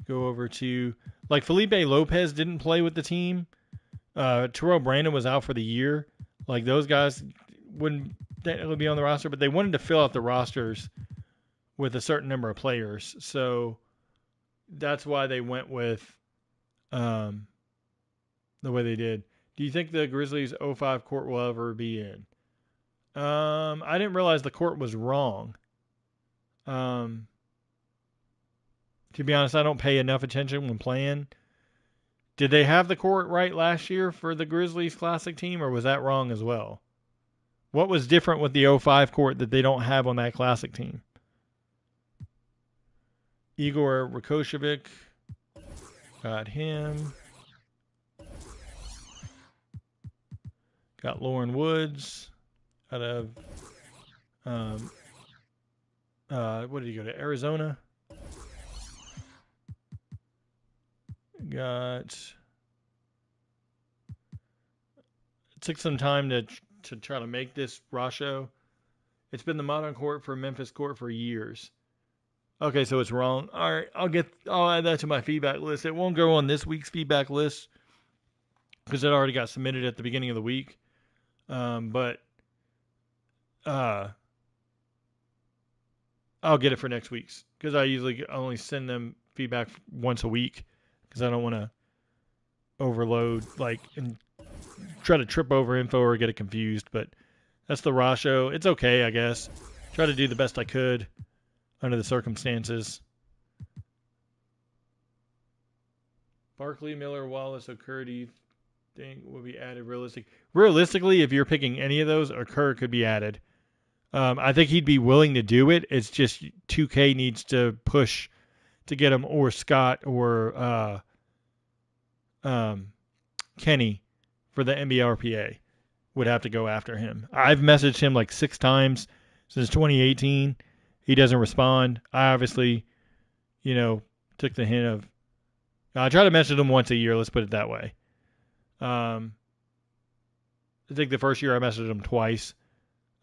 Go over to, like, Felipe Lopez didn't play with the team. Terrell Brandon was out for the year. Like, those guys wouldn't technically be on the roster, but they wanted to fill out the rosters with a certain number of players. So that's why they went with the way they did. Do you think the Grizzlies 05 court will ever be in? I didn't realize the court was wrong. To be honest, I don't pay enough attention when playing. Did they have the court right last year for the Grizzlies Classic team, or was that wrong as well? What was different with the 05 court that they don't have on that Classic team? Igor Rakocevic. Got him. Got Lauren Woods out of, what did he go to? Arizona? It took some time to try to make this Rasho. It's been the modern court for Memphis court for years. Okay, so it's wrong. All right, I'll add that to my feedback list. It won't go on this week's feedback list because it already got submitted at the beginning of the week. But I'll get it for next week's because I usually only send them feedback once a week. Because I don't want to overload, and try to trip over info or get it confused. But that's the Rasho. It's okay, I guess. Try to do the best I could under the circumstances. Barkley, Miller, Wallace, Okur, do you think will be added realistically, if you're picking any of those, Okur could be added. I think he'd be willing to do it. It's just 2K needs to push to get him, or Scott, or Kenny for the NBRPA would have to go after him. I've messaged him like 6 times since 2018. He doesn't respond. I obviously, took the hint of, I try to message him once a year, let's put it that way. I think the first year I messaged him twice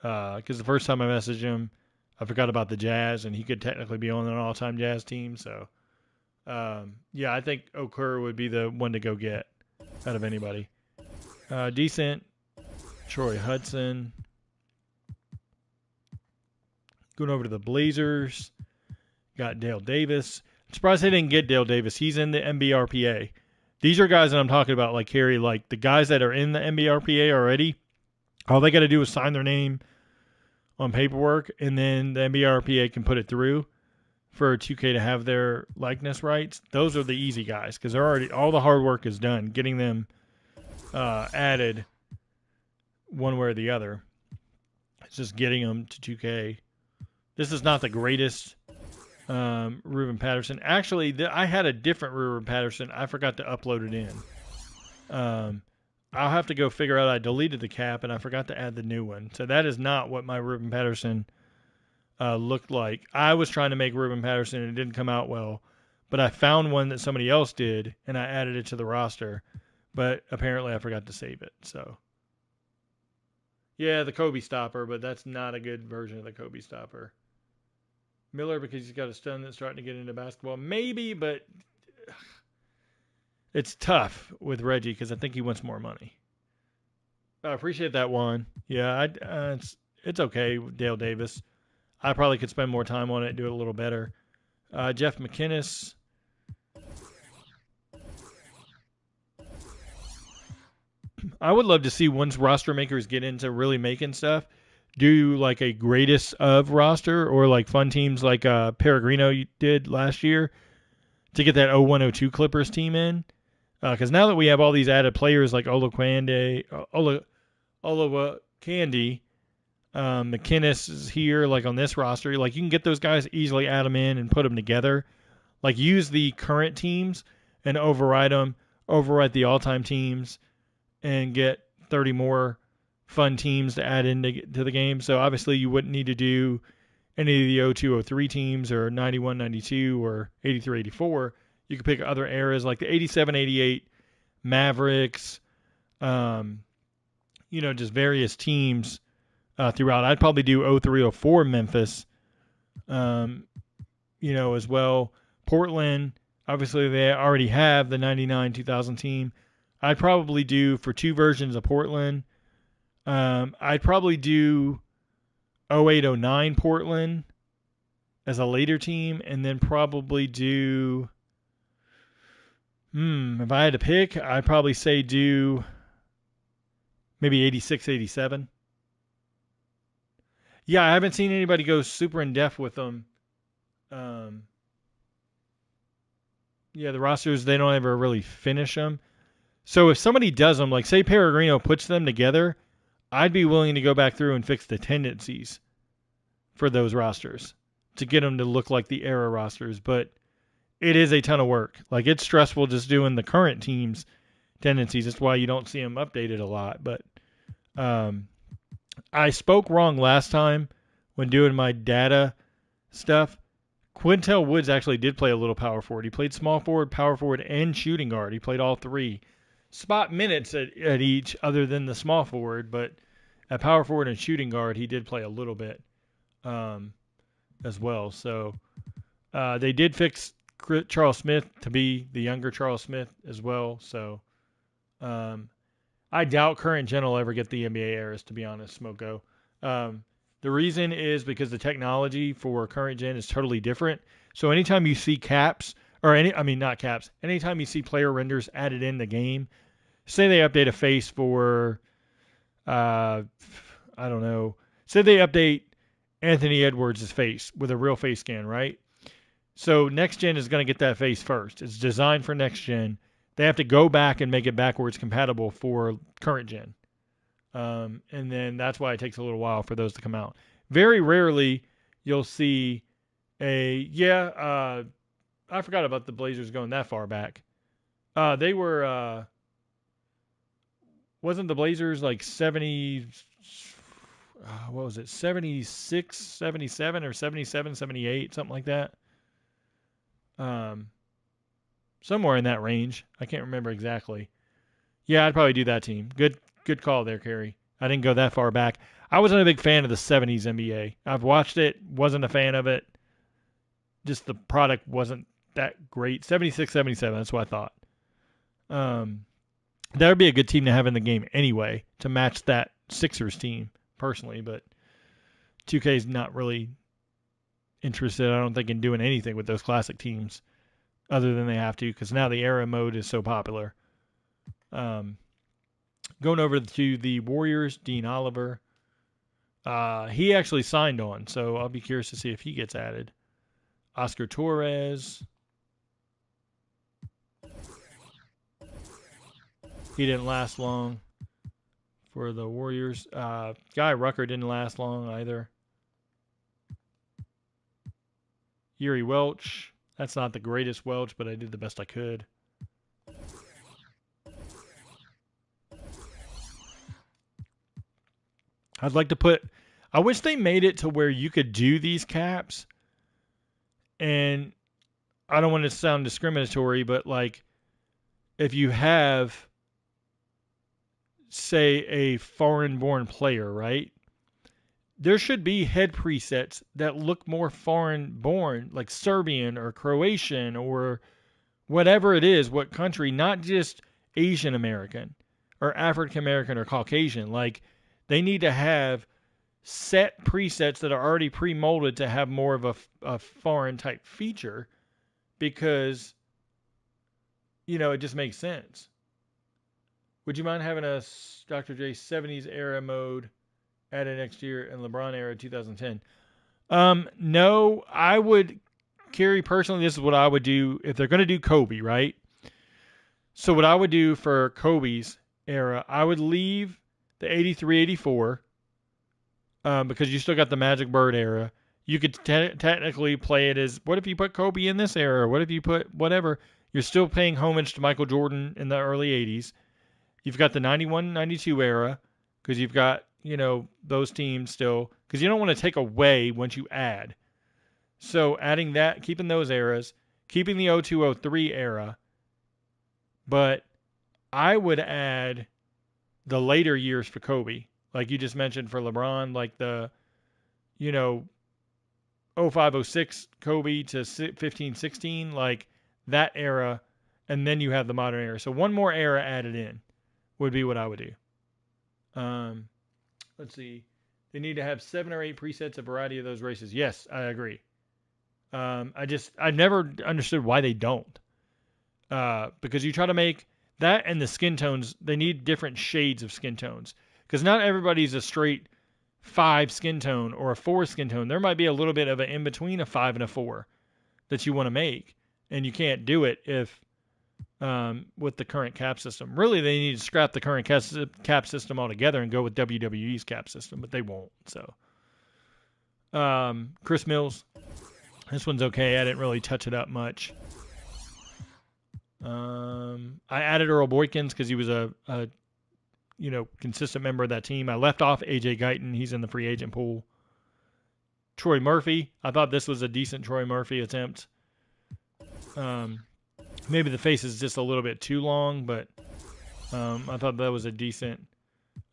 because the first time I messaged him, I forgot about the Jazz, and he could technically be on an all-time Jazz team. So, yeah, I think Okur would be the one to go get out of anybody. Decent. Troy Hudson. Going over to the Blazers. Got Dale Davis. I'm surprised they didn't get Dale Davis. He's in the MBRPA. These are guys that I'm talking about, like Harry, like the guys that are in the MBRPA already. All they got to do is sign their name on paperwork, and then the MBRPA can put it through for 2K to have their likeness rights. Those are the easy guys because they're already all the hard work is done getting them added one way or the other. It's just getting them to 2K. This is not the greatest Reuben Patterson. Actually, I had a different Reuben Patterson. I forgot to upload it in. I'll have to go figure out. I deleted the cap, and I forgot to add the new one. So that is not what my Reuben Patterson looked like. I was trying to make Reuben Patterson, and it didn't come out well. But I found one that somebody else did, and I added it to the roster. But apparently I forgot to save it. So, yeah, the Kobe stopper, but that's not a good version of the Kobe stopper. Miller, because he's got a stun that's starting to get into basketball. Maybe, but it's tough with Reggie because I think he wants more money. I appreciate that one. Yeah, it's okay, Dale Davis. I probably could spend more time on it and do it a little better. Jeff McInnes. I would love to see once roster makers get into really making stuff, do like a greatest of roster or like fun teams like Peregrino did last year to get that 0102 Clippers team in. Because now that we have all these added players like Olawokandi, McInnes is here like on this roster, like you can get those guys, easily add them in and put them together. Like use the current teams and override the all-time teams and get 30 more fun teams to add into the game. So obviously you wouldn't need to do any of the 02-03 teams or 91-92 or 83-84. You could pick other eras like the 87-88 Mavericks, just various teams throughout. I'd probably do 03-04 Memphis, as well. Portland, obviously they already have the 99-2000 team. I'd probably do for two versions of Portland. I'd probably do 08-09 Portland as a later team, and then probably do if I had to pick, I'd probably say do maybe 86-87. Yeah, I haven't seen anybody go super in depth with them. The rosters, they don't ever really finish them. So if somebody does them, like say Peregrino puts them together, I'd be willing to go back through and fix the tendencies for those rosters to get them to look like the era rosters. But it is a ton of work. Like it's stressful just doing the current team's tendencies. That's why you don't see them updated a lot. But I spoke wrong last time when doing my data stuff. Quintel Woods actually did play a little power forward. He played small forward, power forward, and shooting guard. He played all three. Spot minutes at each other than the small forward, but at power forward and shooting guard, he did play a little bit as well. So they did fix Charles Smith to be the younger Charles Smith as well. So I doubt current gen will ever get the NBA eras, to be honest, Smoko. The reason is because the technology for current gen is totally different. So anytime you see caps, anytime you see player renders added in the game, say they update a face for, say they update Anthony Edwards' face with a real face scan, right? So next gen is going to get that face first. It's designed for next gen. They have to go back and make it backwards compatible for current gen. And then that's why it takes a little while for those to come out. Very rarely you'll see I forgot about the Blazers going that far back. They were, wasn't the Blazers like 70, 76, 77 or 77, 78, something like that? Somewhere in that range. I can't remember exactly. Yeah, I'd probably do that team. Good call there, Kerry. I didn't go that far back. I wasn't a big fan of the 70s NBA. I've watched it, wasn't a fan of it. Just the product wasn't that great. 76, 77, that's what I thought. That would be a good team to have in the game anyway, to match that Sixers team, personally. But 2K is not really interested, I don't think, in doing anything with those classic teams other than they have to, because now the era mode is so popular. Going over to the Warriors, Dean Oliver. He actually signed on, so I'll be curious to see if he gets added. Oscar Torres. He didn't last long for the Warriors. Guy Rucker didn't last long either. Yuri Welch. That's not the greatest Welch, but I did the best I could. I'd like to put... I wish they made it to where you could do these caps. And I don't want to sound discriminatory, but like if you have, say, a foreign-born player, right? There should be head presets that look more foreign-born, like Serbian or Croatian or whatever it is, what country, not just Asian American or African American or Caucasian. Like, they need to have set presets that are already pre-molded to have more of a foreign type feature, because, you know, it just makes sense. Would you mind having a Dr. J 70s era mode added next year and LeBron era 2010? No, I would, Kerry, personally, this is what I would do if they're going to do Kobe, right? So what I would do for Kobe's era, I would leave the 83-84, because you still got the Magic Bird era. You could technically play it as, what if you put Kobe in this era? What if you put whatever? You're still paying homage to Michael Jordan in the early 80s. You've got the 91-92 era, because you've got, you know, those teams still, because you don't want to take away once you add. So adding that, keeping those eras, keeping the 02-03 era, but I would add the later years for Kobe, like you just mentioned for LeBron, like the, you know, 05-06 Kobe to 15-16, like that era, and then you have the modern era. So one more era added in would be what I would do. Let's see. They need to have 7 or 8 presets, a variety of those races. Yes, I agree. I never understood why they don't. Because you try to make that and the skin tones, they need different shades of skin tones. Because not everybody's a straight 5 skin tone or a 4 skin tone. There might be a little bit of an in-between a 5 and a 4 that you want to make. And you can't do it if with the current cap system. Really, they need to scrap the current cap system altogether and go with WWE's cap system, but they won't. So, Chris Mills, this one's okay. I didn't really touch it up much. I added Earl Boykins because he was a consistent member of that team. I left off AJ Guyton. He's in the free agent pool. Troy Murphy. I thought this was a decent Troy Murphy attempt. Maybe the face is just a little bit too long, but I thought that was a decent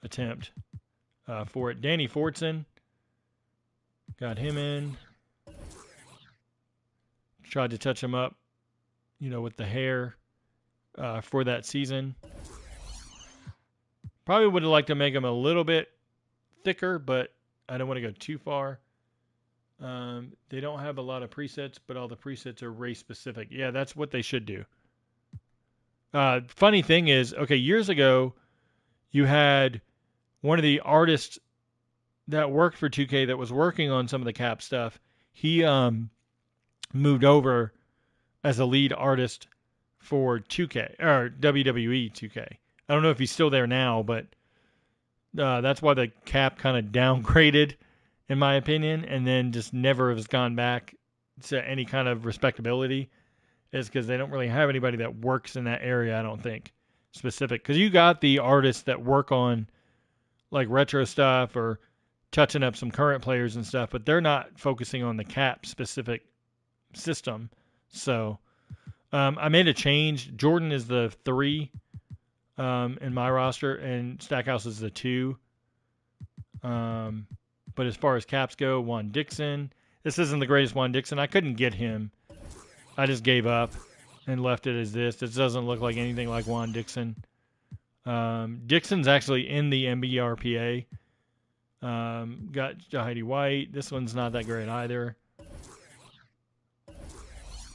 attempt for it. Danny Fortson. Got him in. Tried to touch him up, with the hair for that season. Probably would have liked to make him a little bit thicker, but I don't want to go too far. They don't have a lot of presets, but all the presets are race specific. Yeah, that's what they should do. Funny thing is, okay, years ago, you had one of the artists that worked for 2K that was working on some of the cap stuff. He moved over as a lead artist for 2K or WWE 2K. I don't know if he's still there now, but that's why the cap kind of downgraded, in my opinion, and then just never has gone back to any kind of respectability, is because they don't really have anybody that works in that area, I don't think, specific. Because you got the artists that work on like retro stuff or touching up some current players and stuff, but they're not focusing on the cap specific system. So I made a change. Jordan is the 3 in my roster, and Stackhouse is the 2. But as far as caps go, Juan Dixon. This isn't the greatest Juan Dixon. I couldn't get him. I just gave up and left it as this. This doesn't look like anything like Juan Dixon. Dixon's actually in the MBRPA. Got Dwight White. This one's not that great either.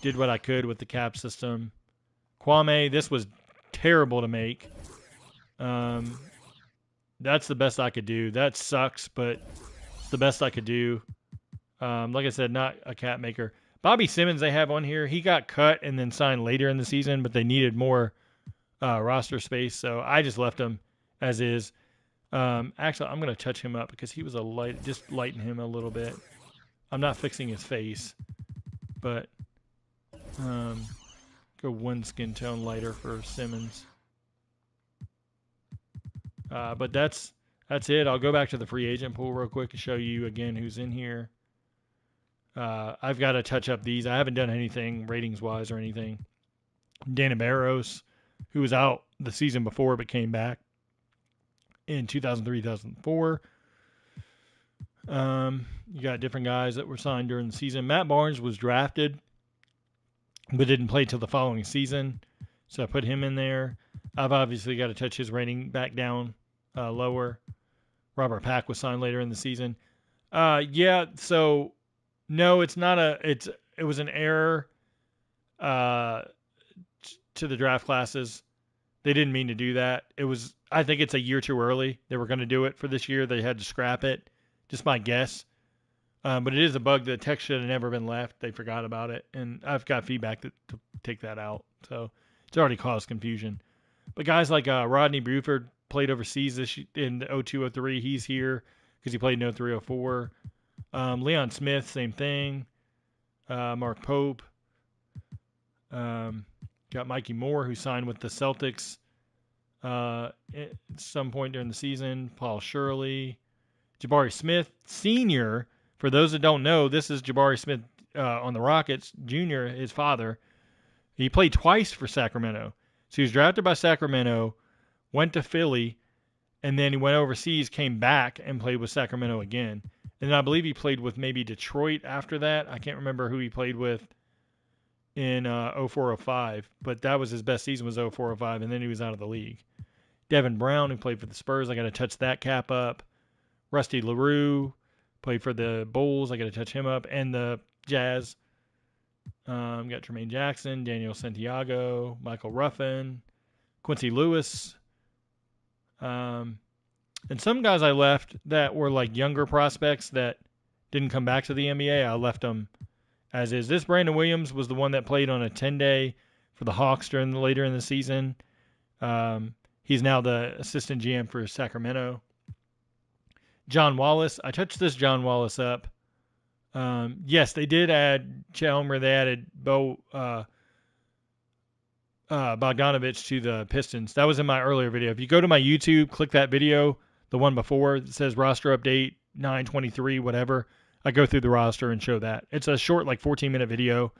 Did what I could with the cap system. Kwame, this was terrible to make. That's the best I could do. That sucks, but it's the best I could do. Like I said, not a cap maker. Bobby Simmons they have on here. He got cut and then signed later in the season, but they needed more roster space, so I just left him as is. Actually, I'm going to touch him up because he was just lighten him a little bit. I'm not fixing his face, but go one skin tone lighter for Simmons. But that's it. I'll go back to the free agent pool real quick to show you again who's in here. I've got to touch up these. I haven't done anything ratings-wise or anything. Dana Barros, who was out the season before but came back in 2003-2004. You got different guys that were signed during the season. Matt Barnes was drafted but didn't play till the following season, so I put him in there. I've obviously got to touch his rating back down lower. Robert Pack was signed later in the season. So no, it's not it was an error to the draft classes. They didn't mean to do that. I think it's a year too early. They were going to do it for this year. They had to scrap it. Just my guess. But it is a bug. The text should have never been left. They forgot about it. And I've got feedback to take that out. So it's already caused confusion. But guys like Rodney Buford played overseas in 02-03. He's here because he played in 03-04. Leon Smith, same thing. Mark Pope. Got Mikey Moore, who signed with the Celtics at some point during the season. Paul Shirley. Jabari Smith, Sr. For those that don't know, this is Jabari Smith on the Rockets. Jr., his father. He played twice for Sacramento. So he was drafted by Sacramento, went to Philly, and then he went overseas, came back, and played with Sacramento again. And I believe he played with maybe Detroit after that. I can't remember who he played with in 04-05, but that was his best season was 04-05, and then he was out of the league. Devin Brown, who played for the Spurs, I got to touch that cap up. Rusty LaRue played for the Bulls, I got to touch him up, and the Jazz. Got Tremaine Jackson, Daniel Santiago, Michael Ruffin, Quincy Lewis. And some guys I left that were like younger prospects that didn't come back to the NBA. I left them as is. This Brandon Williams was the one that played on a 10-day for the Hawks later in the season. He's now the assistant GM for Sacramento. John Wallace. I touched this John Wallace up. Yes, they did add Chalmer. They added Bogdanovich to the Pistons. That was in my earlier video. If you go to my YouTube, click that video, the one before, it says roster update 923, whatever. I go through the roster and show that. It's a short, like 14-minute video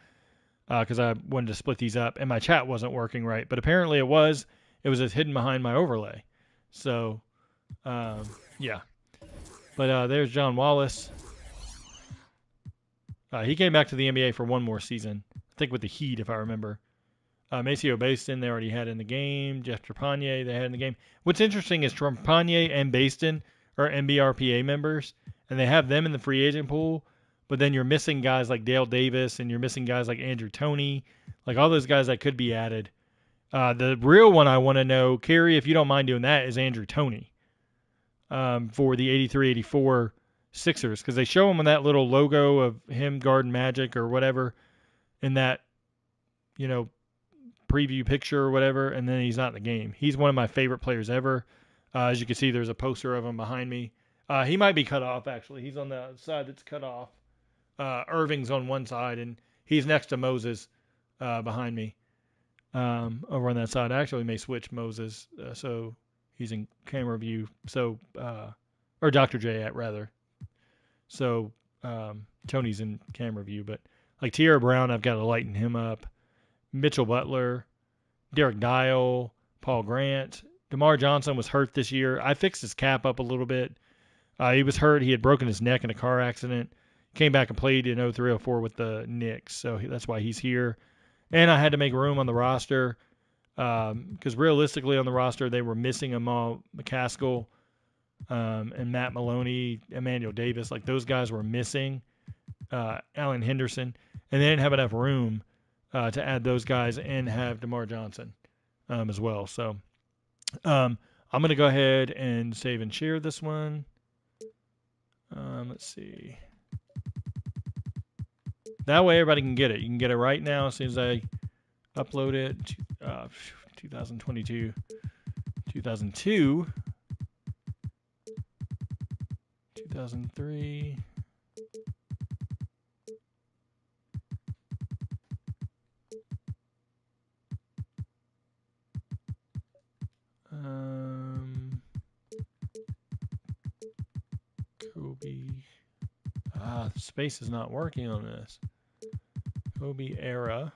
because I wanted to split these up, and my chat wasn't working right. But apparently it was. It was just hidden behind my overlay. So, yeah. But there's John Wallace. He came back to the NBA for one more season. I think with the Heat, if I remember. Maceo Baston, they already had in the game. Jeff Trepanier, they had in the game. What's interesting is Trepanier and Baston are MBRPA members, and they have them in the free agent pool, but then you're missing guys like Dale Davis, and you're missing guys like Andrew Toney, like all those guys that could be added. The real one I want to know, Kerry, if you don't mind doing that, is Andrew Toney for the 83-84 Sixers, because they show him in that little logo of him guarding Magic or whatever in that, preview picture or whatever, and then he's not in the game. He's one of my favorite players ever. As you can see, there's a poster of him behind me. He might be cut off, actually. He's on the side that's cut off. Irving's on one side, and he's next to Moses behind me over on that side. I actually may switch Moses, so he's in camera view. So, or Dr. J, rather. So, Tony's in camera view, but like Tierra Brown, I've got to lighten him up. Mitchell Butler, Derek Dial, Paul Grant. DeMar Johnson was hurt this year. I fixed his cap up a little bit, He was hurt. He had broken his neck in a car accident. Came back and played in 03-04 with the Knicks, so that's why he's here. And I had to make room on the roster because realistically on the roster they were missing Amal McCaskill and Matt Maloney, Emmanuel Davis. Like those guys were missing. Alan Henderson, and they didn't have enough room to add those guys and have DeMar Johnson as well. So I'm going to go ahead and save and share this one. Let's see. That way everybody can get it. You can get it right now as soon as I upload it. 2022, 2002, 2003. Kobe. The space is not working on this. Kobe ERA.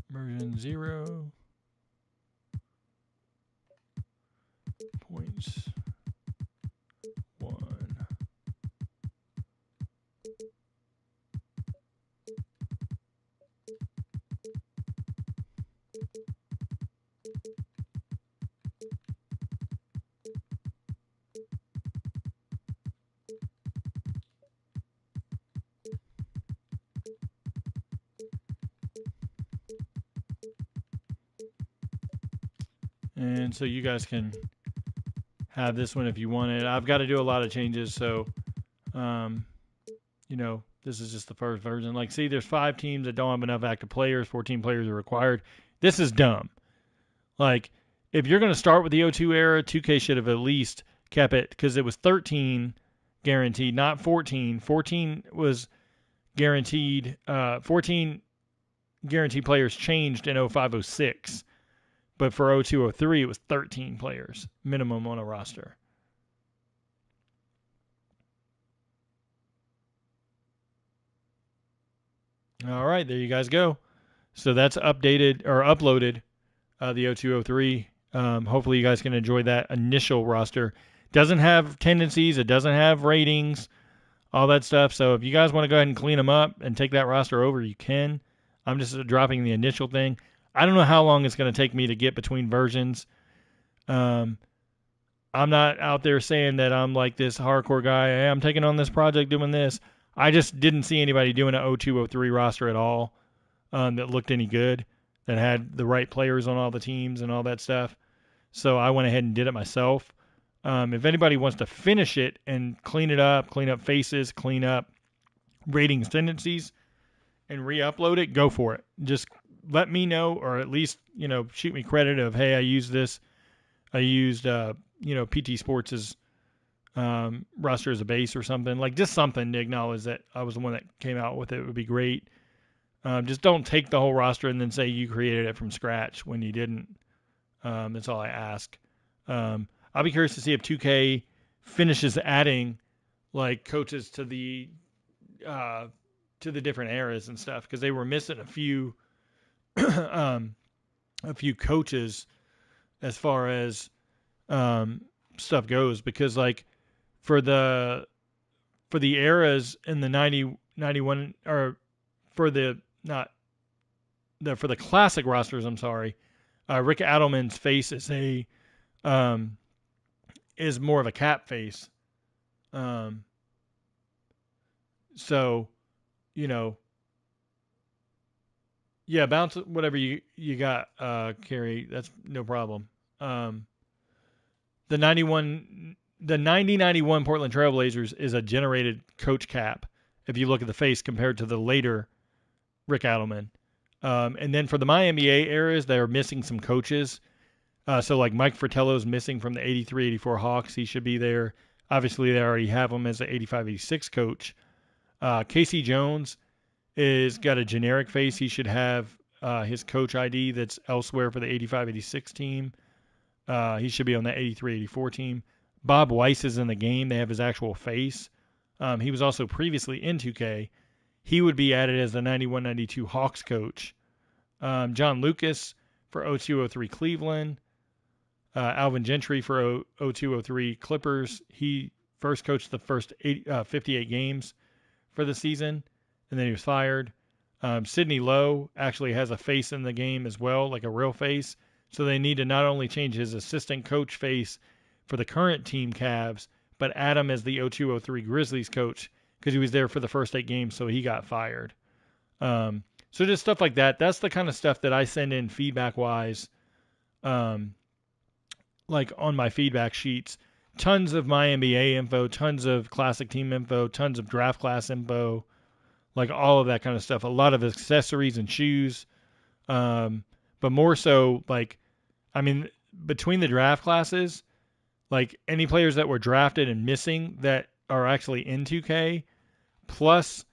Version 0. Points. 1. And so you guys can have this one if you want it. I've got to do a lot of changes, so this is just the first version. Like, see, there's 5 teams that don't have enough active players. 14 players are required. This is dumb. Like, if you're going to start with the 02 era, 2K should have at least kept it because it was 13 guaranteed, not 14. 14 was guaranteed. 14 guaranteed players changed in 05-06. But for 02-03, it was 13 players minimum on a roster. All right, there you guys go. So that's updated or uploaded the 02-03. Hopefully you guys can enjoy that initial roster. Doesn't have tendencies. It doesn't have ratings, all that stuff. So if you guys want to go ahead and clean them up and take that roster over, you can. I'm just dropping the initial thing. I don't know how long it's going to take me to get between versions. I'm not out there saying that I'm like this hardcore guy. Hey, I'm taking on this project doing this. I just didn't see anybody doing an 02-03 roster at all that looked any good, that had the right players on all the teams and all that stuff. So I went ahead and did it myself. If anybody wants to finish it and clean it up, clean up faces, clean up ratings tendencies, and re-upload it, go for it. Just let me know, or at least, shoot me credit of, hey, I used this. I used, PT Sports' roster as a base or something. Like, just something to acknowledge that I was the one that came out with it would be great. Just don't take the whole roster and then say you created it from scratch when you didn't. That's all I ask. I'll be curious to see if 2K finishes adding, like, coaches to the different eras and stuff, because they were missing a few coaches as far as stuff goes, because like for the eras in the 90, 91, or for the classic rosters, I'm sorry, Rick Adelman's face is more of a cap face. So, yeah, bounce whatever you got, Carrie. That's no problem. The 90-91 Portland Trailblazers is a generated coach cap if you look at the face compared to the later Rick Adelman. And then for the MyNBA eras, they're missing some coaches. So like Mike Fratello's missing from the 83-84 Hawks. He should be there. Obviously, they already have him as the 85-86 coach. Casey Jones is got a generic face. He should have his coach ID that's elsewhere for the 85-86 team. He should be on the 83-84 team. Bob Weiss is in the game. They have his actual face. He was also previously in 2K. He would be added as the 91-92 Hawks coach. John Lucas for 02-03 Cleveland. Alvin Gentry for 02-03 Clippers. He first coached the first 58 games for the season, and then he was fired. Sidney Lowe actually has a face in the game as well, like a real face. So they need to not only change his assistant coach face for the current team Cavs, but add him as the 02-03 Grizzlies coach because he was there for the first 8 games, so he got fired. So just stuff like that. That's the kind of stuff that I send in feedback-wise, like on my feedback sheets. Tons of my NBA info, tons of classic team info, tons of draft class info, like all of that kind of stuff. A lot of accessories and shoes. But more so, like, I mean, between the draft classes, like any players that were drafted and missing that are actually in 2K, plus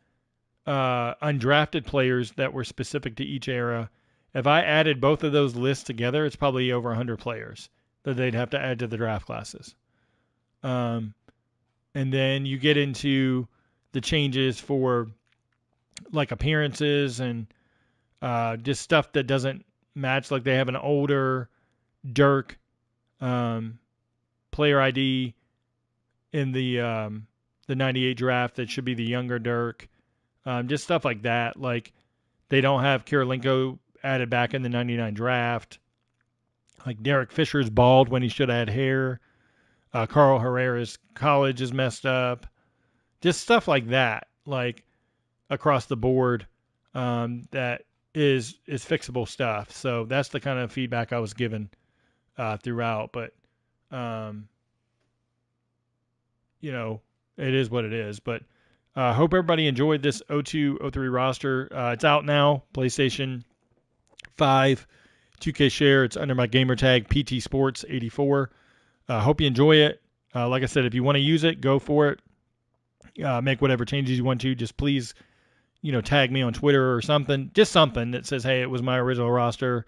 undrafted players that were specific to each era. If I added both of those lists together, it's probably over 100 players that they'd have to add to the draft classes. And then you get into the changes for like appearances and just stuff that doesn't match. Like they have an older Dirk player ID in the 98 draft that should be the younger Dirk. Just stuff like that. Like they don't have Kirilenko added back in the 99 draft. Like Derek Fisher's bald when he should have had hair. Carl Herrera's college is messed up. Just stuff like that, like across the board, that is fixable stuff. So that's the kind of feedback I was given throughout. But you know, it is what it is. But hope everybody enjoyed this 02-03 roster. It's out now, PlayStation 5, 2K Share. It's under my gamertag PTsports84. Hope you enjoy it. Like I said, if you want to use it, go for it. Make whatever changes you want to. Just please, tag me on Twitter or something. Just something that says, hey, it was my original roster.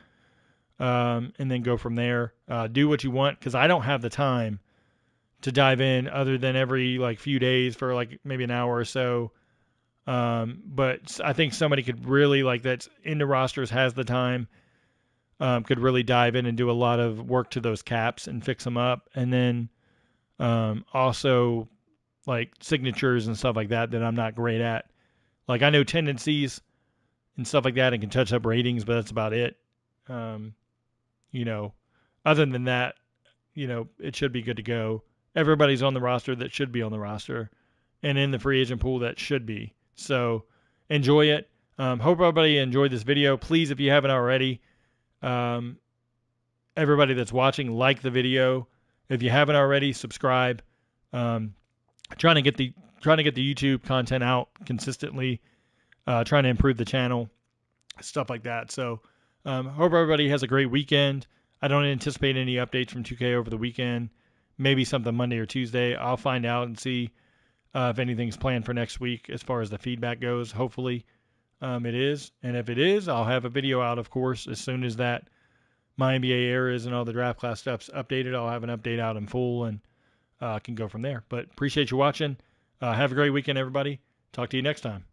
And then go from there. Do what you want because I don't have the time to dive in other than every few days for maybe an hour or so. But I think somebody could really that's into rosters, has the time, could really dive in and do a lot of work to those caps and fix them up. And then also signatures and stuff like that I'm not great at. I know tendencies and stuff like that and can touch up ratings, but that's about it. Other than that, it should be good to go. Everybody's on the roster that should be on the roster and in the free agent pool that should be. So enjoy it. Hope everybody enjoyed this video. Please, if you haven't already, everybody that's watching, like the video. If you haven't already, subscribe. Trying to get the YouTube content out consistently. Trying to improve the channel, stuff like that. So hope everybody has a great weekend. I don't anticipate any updates from 2K over the weekend. Maybe something Monday or Tuesday. I'll find out and see if anything's planned for next week as far as the feedback goes. Hopefully it is. And if it is, I'll have a video out, of course, as soon as that MYNBA eras and all the draft class stuff's updated. I'll have an update out in full and can go from there. But appreciate you watching. Have a great weekend, everybody. Talk to you next time.